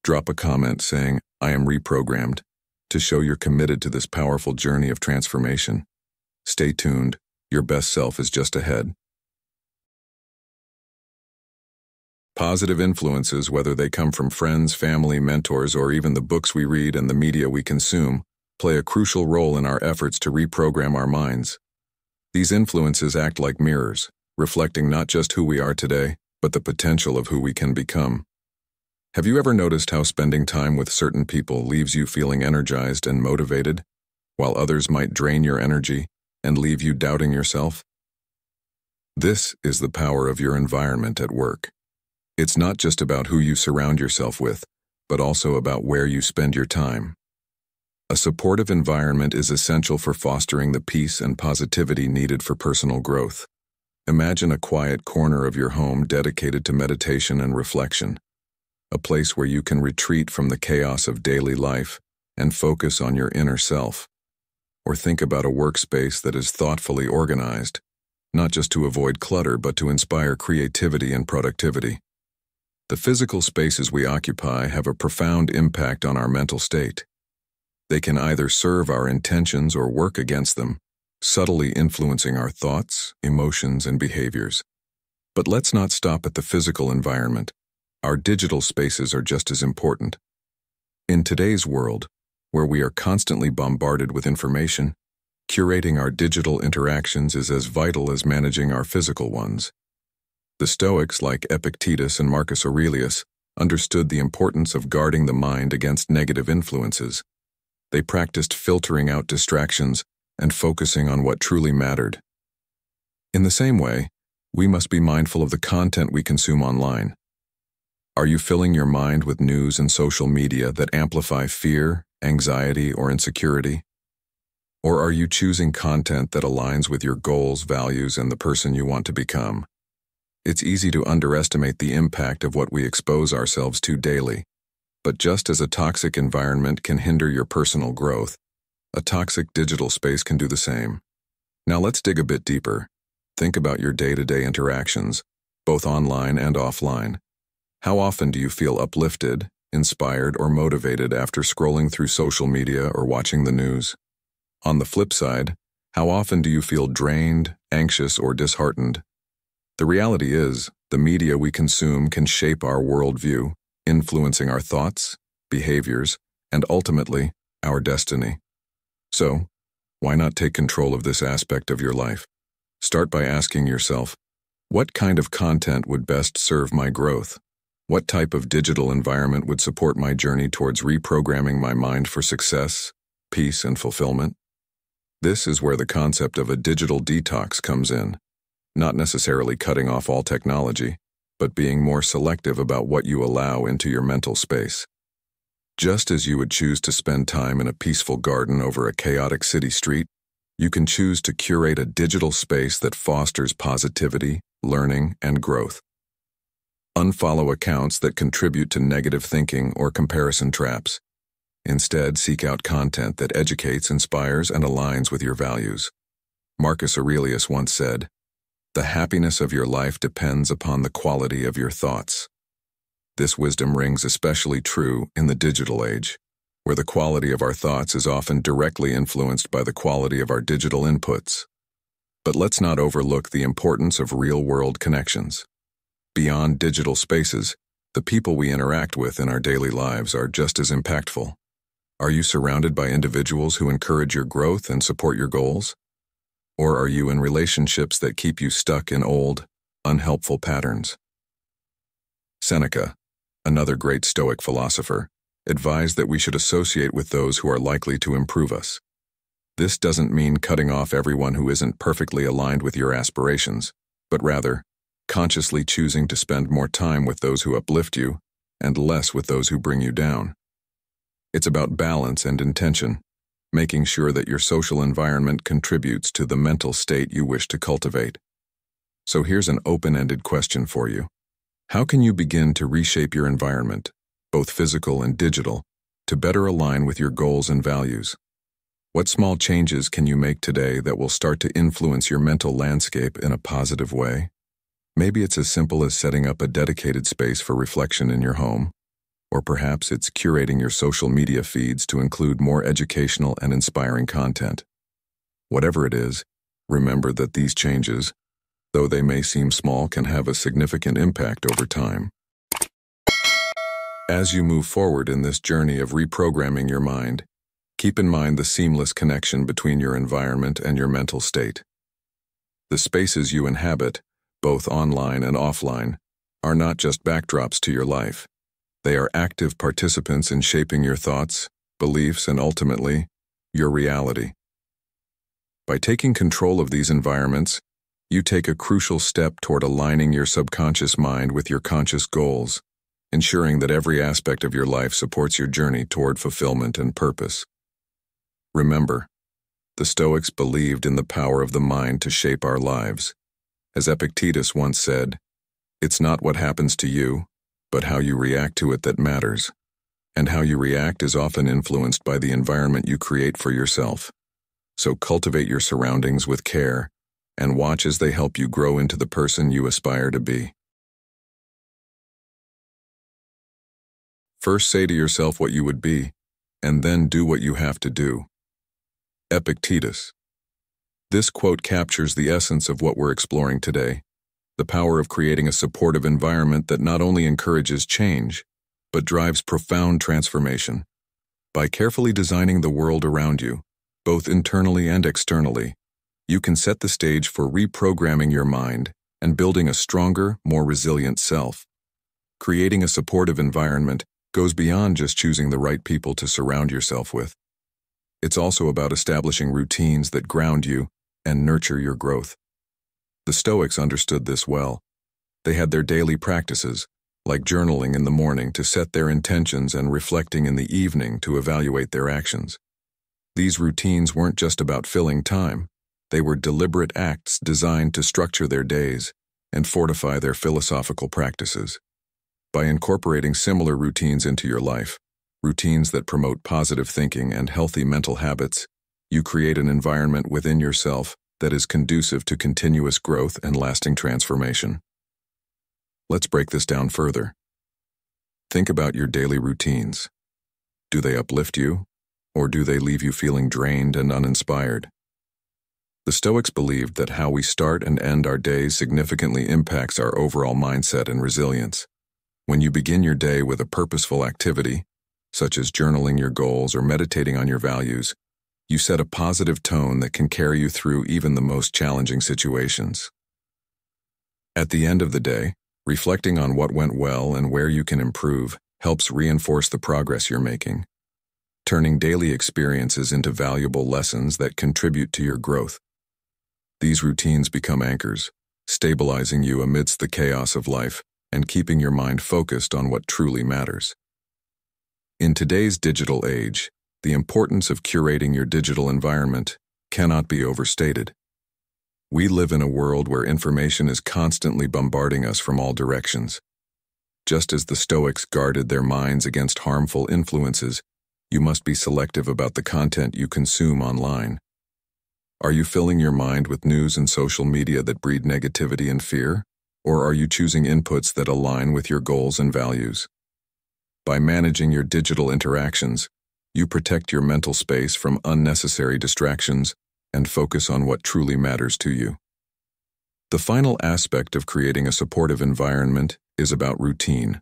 Drop a comment saying, "I am reprogrammed," to show you're committed to this powerful journey of transformation. Stay tuned, your best self is just ahead. Positive influences, whether they come from friends, family, mentors, or even the books we read and the media we consume, play a crucial role in our efforts to reprogram our minds. These influences act like mirrors, reflecting not just who we are today, but the potential of who we can become. Have you ever noticed how spending time with certain people leaves you feeling energized and motivated, while others might drain your energy and leave you doubting yourself? This is the power of your environment at work. It's not just about who you surround yourself with, but also about where you spend your time. A supportive environment is essential for fostering the peace and positivity needed for personal growth. Imagine a quiet corner of your home dedicated to meditation and reflection, a place where you can retreat from the chaos of daily life and focus on your inner self. Or think about a workspace that is thoughtfully organized, not just to avoid clutter but to inspire creativity and productivity. The physical spaces we occupy have a profound impact on our mental state. They can either serve our intentions or work against them, subtly influencing our thoughts, emotions, and behaviors. But let's not stop at the physical environment. Our digital spaces are just as important. In today's world, where we are constantly bombarded with information, curating our digital interactions is as vital as managing our physical ones. The Stoics, like Epictetus and Marcus Aurelius, understood the importance of guarding the mind against negative influences. They practiced filtering out distractions and focusing on what truly mattered. In the same way, we must be mindful of the content we consume online. Are you filling your mind with news and social media that amplify fear, anxiety, or insecurity? Or are you choosing content that aligns with your goals, values, and the person you want to become? It's easy to underestimate the impact of what we expose ourselves to daily. But just as a toxic environment can hinder your personal growth, a toxic digital space can do the same. Now let's dig a bit deeper. Think about your day-to-day interactions, both online and offline. How often do you feel uplifted, inspired, or motivated after scrolling through social media or watching the news? On the flip side, how often do you feel drained, anxious, or disheartened? The reality is, the media we consume can shape our worldview, influencing our thoughts, behaviors, and ultimately, our destiny. So, why not take control of this aspect of your life? Start by asking yourself, what kind of content would best serve my growth? What type of digital environment would support my journey towards reprogramming my mind for success, peace, and fulfillment? This is where the concept of a digital detox comes in. Not necessarily cutting off all technology, but being more selective about what you allow into your mental space. Just as you would choose to spend time in a peaceful garden over a chaotic city street, you can choose to curate a digital space that fosters positivity, learning, and growth. Unfollow accounts that contribute to negative thinking or comparison traps. Instead, seek out content that educates, inspires, and aligns with your values. Marcus Aurelius once said, "The happiness of your life depends upon the quality of your thoughts." This wisdom rings especially true in the digital age, where the quality of our thoughts is often directly influenced by the quality of our digital inputs. But let's not overlook the importance of real-world connections. Beyond digital spaces, the people we interact with in our daily lives are just as impactful. Are you surrounded by individuals who encourage your growth and support your goals? Or are you in relationships that keep you stuck in old, unhelpful patterns? Seneca, another great Stoic philosopher, advised that we should associate with those who are likely to improve us. This doesn't mean cutting off everyone who isn't perfectly aligned with your aspirations, but rather, consciously choosing to spend more time with those who uplift you and less with those who bring you down. It's about balance and intention, making sure that your social environment contributes to the mental state you wish to cultivate. So here's an open-ended question for you. How can you begin to reshape your environment, both physical and digital, to better align with your goals and values? What small changes can you make today that will start to influence your mental landscape in a positive way? Maybe it's as simple as setting up a dedicated space for reflection in your home, or perhaps it's curating your social media feeds to include more educational and inspiring content. Whatever it is, remember that these changes, though they may seem small, can have a significant impact over time. As you move forward in this journey of reprogramming your mind, keep in mind the seamless connection between your environment and your mental state. The spaces you inhabit, both online and offline, are not just backdrops to your life. They are active participants in shaping your thoughts, beliefs, and ultimately, your reality. By taking control of these environments, you take a crucial step toward aligning your subconscious mind with your conscious goals, ensuring that every aspect of your life supports your journey toward fulfillment and purpose. Remember, the Stoics believed in the power of the mind to shape our lives. As Epictetus once said, "It's not what happens to you, but how you react to it that matters." And how you react is often influenced by the environment you create for yourself. So cultivate your surroundings with care and watch as they help you grow into the person you aspire to be. First, say to yourself what you would be, and then do what you have to do. Epictetus. This quote captures the essence of what we're exploring today, the power of creating a supportive environment that not only encourages change, but drives profound transformation. By carefully designing the world around you, both internally and externally, you can set the stage for reprogramming your mind and building a stronger, more resilient self. Creating a supportive environment goes beyond just choosing the right people to surround yourself with. It's also about establishing routines that ground you and nurture your growth. The Stoics understood this well. They had their daily practices, like journaling in the morning to set their intentions and reflecting in the evening to evaluate their actions. These routines weren't just about filling time. They were deliberate acts designed to structure their days and fortify their philosophical practices. By incorporating similar routines into your life, routines that promote positive thinking and healthy mental habits, you create an environment within yourself that is conducive to continuous growth and lasting transformation. Let's break this down further. Think about your daily routines. Do they uplift you, or do they leave you feeling drained and uninspired? The Stoics believed that how we start and end our days significantly impacts our overall mindset and resilience. When you begin your day with a purposeful activity, such as journaling your goals or meditating on your values, you set a positive tone that can carry you through even the most challenging situations. At the end of the day, reflecting on what went well and where you can improve helps reinforce the progress you're making, turning daily experiences into valuable lessons that contribute to your growth. These routines become anchors, stabilizing you amidst the chaos of life and keeping your mind focused on what truly matters. In today's digital age, the importance of curating your digital environment cannot be overstated. We live in a world where information is constantly bombarding us from all directions. Just as the Stoics guarded their minds against harmful influences, you must be selective about the content you consume online. Are you filling your mind with news and social media that breed negativity and fear? Or are you choosing inputs that align with your goals and values? By managing your digital interactions, you protect your mental space from unnecessary distractions and focus on what truly matters to you. The final aspect of creating a supportive environment is about routine,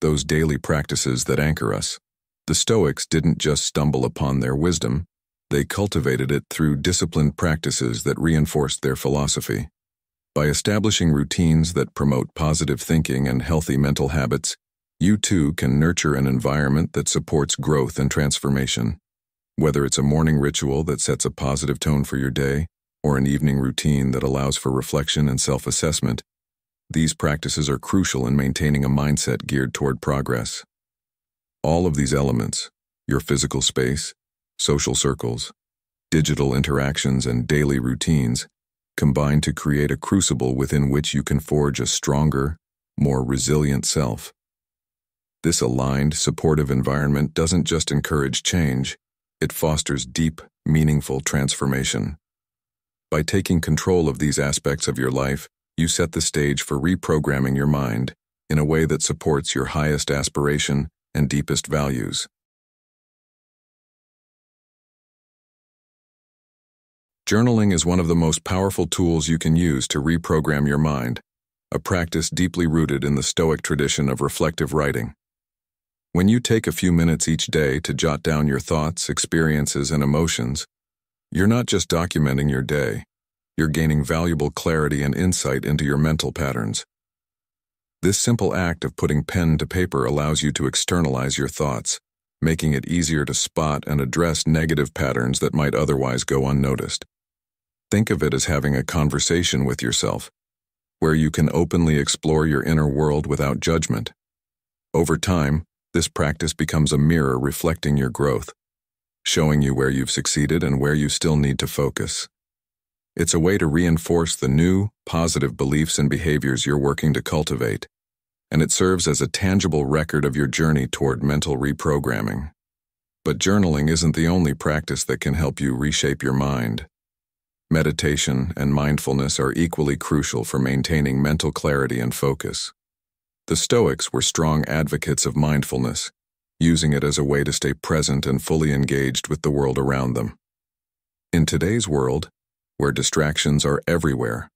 those daily practices that anchor us. The Stoics didn't just stumble upon their wisdom, they cultivated it through disciplined practices that reinforced their philosophy. By establishing routines that promote positive thinking and healthy mental habits, you too can nurture an environment that supports growth and transformation. Whether it's a morning ritual that sets a positive tone for your day, or an evening routine that allows for reflection and self-assessment, these practices are crucial in maintaining a mindset geared toward progress. All of these elements, your physical space, social circles, digital interactions, and daily routines, combine to create a crucible within which you can forge a stronger, more resilient self. This aligned, supportive environment doesn't just encourage change, it fosters deep, meaningful transformation. By taking control of these aspects of your life, you set the stage for reprogramming your mind in a way that supports your highest aspiration and deepest values. Journaling is one of the most powerful tools you can use to reprogram your mind, a practice deeply rooted in the Stoic tradition of reflective writing. When you take a few minutes each day to jot down your thoughts, experiences, and emotions, you're not just documenting your day, you're gaining valuable clarity and insight into your mental patterns. This simple act of putting pen to paper allows you to externalize your thoughts, making it easier to spot and address negative patterns that might otherwise go unnoticed. Think of it as having a conversation with yourself, where you can openly explore your inner world without judgment. Over time, this practice becomes a mirror reflecting your growth, showing you where you've succeeded and where you still need to focus. It's a way to reinforce the new, positive beliefs and behaviors you're working to cultivate, and it serves as a tangible record of your journey toward mental reprogramming. But journaling isn't the only practice that can help you reshape your mind. meditation, and mindfulness are equally crucial for maintaining mental clarity and focus. The Stoics were strong advocates of mindfulness, using it as a way to stay present and fully engaged with the world around them. In today's world, where distractions are everywhere,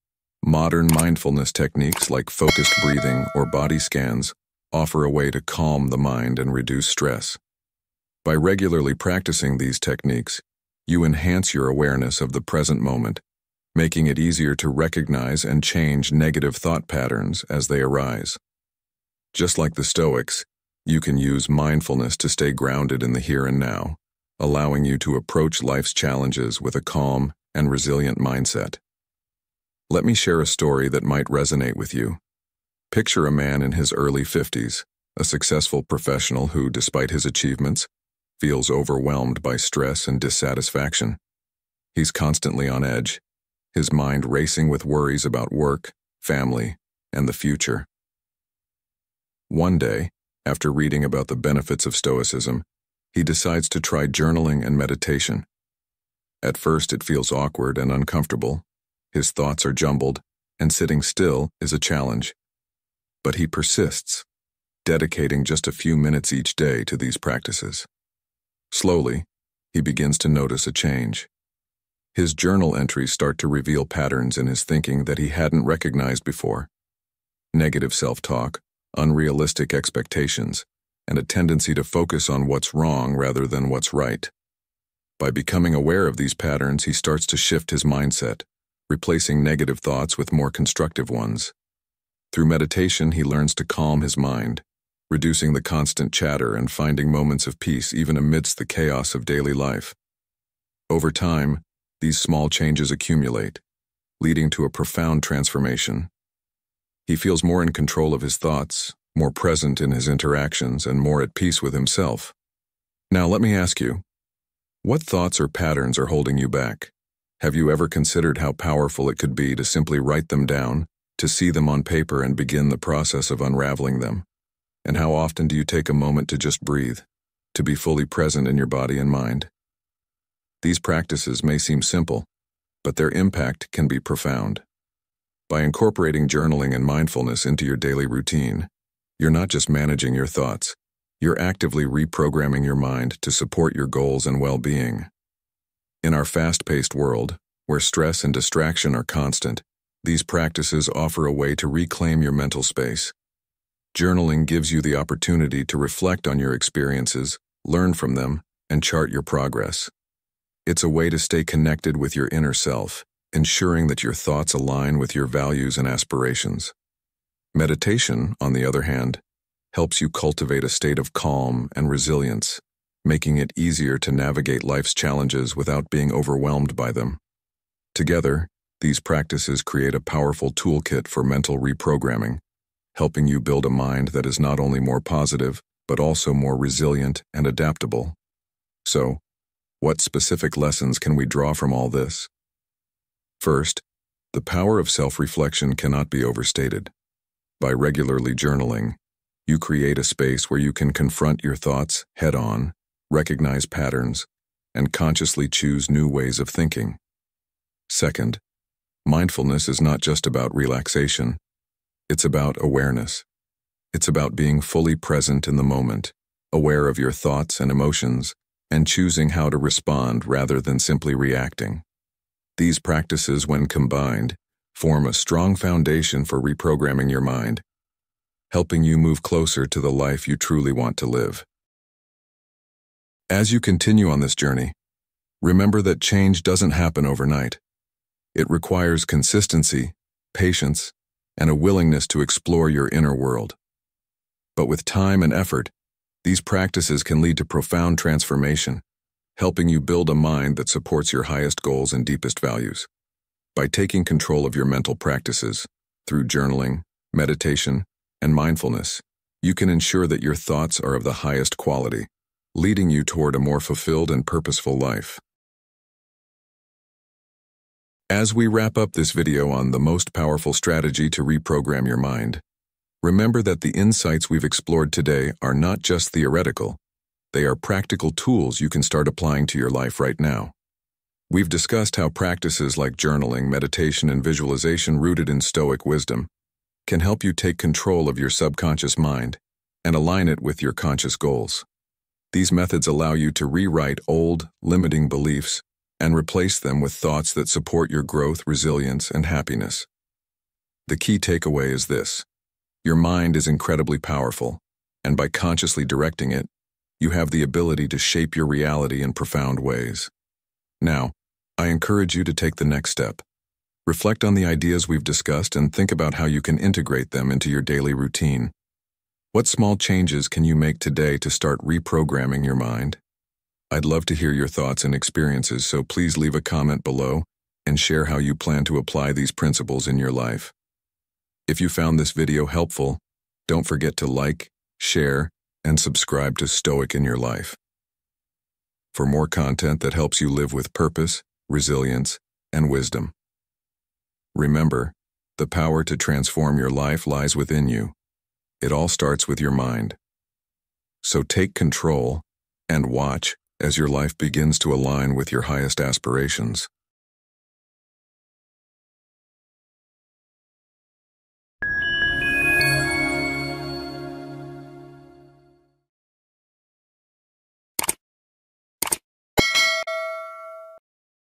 modern mindfulness techniques like focused breathing or body scans offer a way to calm the mind and reduce stress. By regularly practicing these techniques, you enhance your awareness of the present moment, making it easier to recognize and change negative thought patterns as they arise. Just like the Stoics, you can use mindfulness to stay grounded in the here and now, allowing you to approach life's challenges with a calm and resilient mindset. Let me share a story that might resonate with you. Picture a man in his early 50s, a successful professional who, despite his achievements, feels overwhelmed by stress and dissatisfaction. He's constantly on edge, his mind racing with worries about work, family, and the future. One day, after reading about the benefits of Stoicism, he decides to try journaling and meditation. At first, it feels awkward and uncomfortable. His thoughts are jumbled, and sitting still is a challenge. But he persists, dedicating just a few minutes each day to these practices. Slowly, he begins to notice a change. His journal entries start to reveal patterns in his thinking that he hadn't recognized before. Negative self-talk, unrealistic expectations, and a tendency to focus on what's wrong rather than what's right. By becoming aware of these patterns, he starts to shift his mindset, replacing negative thoughts with more constructive ones. Through meditation, he learns to calm his mind, reducing the constant chatter and finding moments of peace even amidst the chaos of daily life. Over time, these small changes accumulate, leading to a profound transformation. He feels more in control of his thoughts, more present in his interactions, and more at peace with himself. Now let me ask you, what thoughts or patterns are holding you back? Have you ever considered how powerful it could be to simply write them down, to see them on paper and begin the process of unraveling them? And how often do you take a moment to just breathe, to be fully present in your body and mind? These practices may seem simple, but their impact can be profound. By incorporating journaling and mindfulness into your daily routine, you're not just managing your thoughts, you're actively reprogramming your mind to support your goals and well-being. In our fast-paced world, where stress and distraction are constant, these practices offer a way to reclaim your mental space. Journaling gives you the opportunity to reflect on your experiences, learn from them, and chart your progress. It's a way to stay connected with your inner self, ensuring that your thoughts align with your values and aspirations. Meditation, on the other hand, helps you cultivate a state of calm and resilience, making it easier to navigate life's challenges without being overwhelmed by them. Together, these practices create a powerful toolkit for mental reprogramming, helping you build a mind that is not only more positive, but also more resilient and adaptable. So, what specific lessons can we draw from all this? First, the power of self-reflection cannot be overstated. By regularly journaling, you create a space where you can confront your thoughts head-on, recognize patterns, and consciously choose new ways of thinking. Second, mindfulness is not just about relaxation. It's about awareness. It's about being fully present in the moment, aware of your thoughts and emotions, and choosing how to respond rather than simply reacting. These practices, when combined, form a strong foundation for reprogramming your mind, helping you move closer to the life you truly want to live. As you continue on this journey, remember that change doesn't happen overnight. It requires consistency, patience, and a willingness to explore your inner world. But with time and effort, these practices can lead to profound transformation, helping you build a mind that supports your highest goals and deepest values. By taking control of your mental practices, through journaling, meditation, and mindfulness, you can ensure that your thoughts are of the highest quality, leading you toward a more fulfilled and purposeful life. As we wrap up this video on the most powerful strategy to reprogram your mind, remember that the insights we've explored today are not just theoretical, they are practical tools you can start applying to your life right now. We've discussed how practices like journaling, meditation, and visualization rooted in Stoic wisdom can help you take control of your subconscious mind and align it with your conscious goals. These methods allow you to rewrite old, limiting beliefs and replace them with thoughts that support your growth, resilience, and happiness. The key takeaway is this: your mind is incredibly powerful, and by consciously directing it, you have the ability to shape your reality in profound ways. Now, I encourage you to take the next step. Reflect on the ideas we've discussed and think about how you can integrate them into your daily routine. What small changes can you make today to start reprogramming your mind? I'd love to hear your thoughts and experiences, so please leave a comment below and share how you plan to apply these principles in your life. If you found this video helpful, don't forget to like, share, and subscribe to Stoic in Your Life for more content that helps you live with purpose, resilience, and wisdom. Remember, the power to transform your life lies within you. It all starts with your mind. So take control and watch as your life begins to align with your highest aspirations.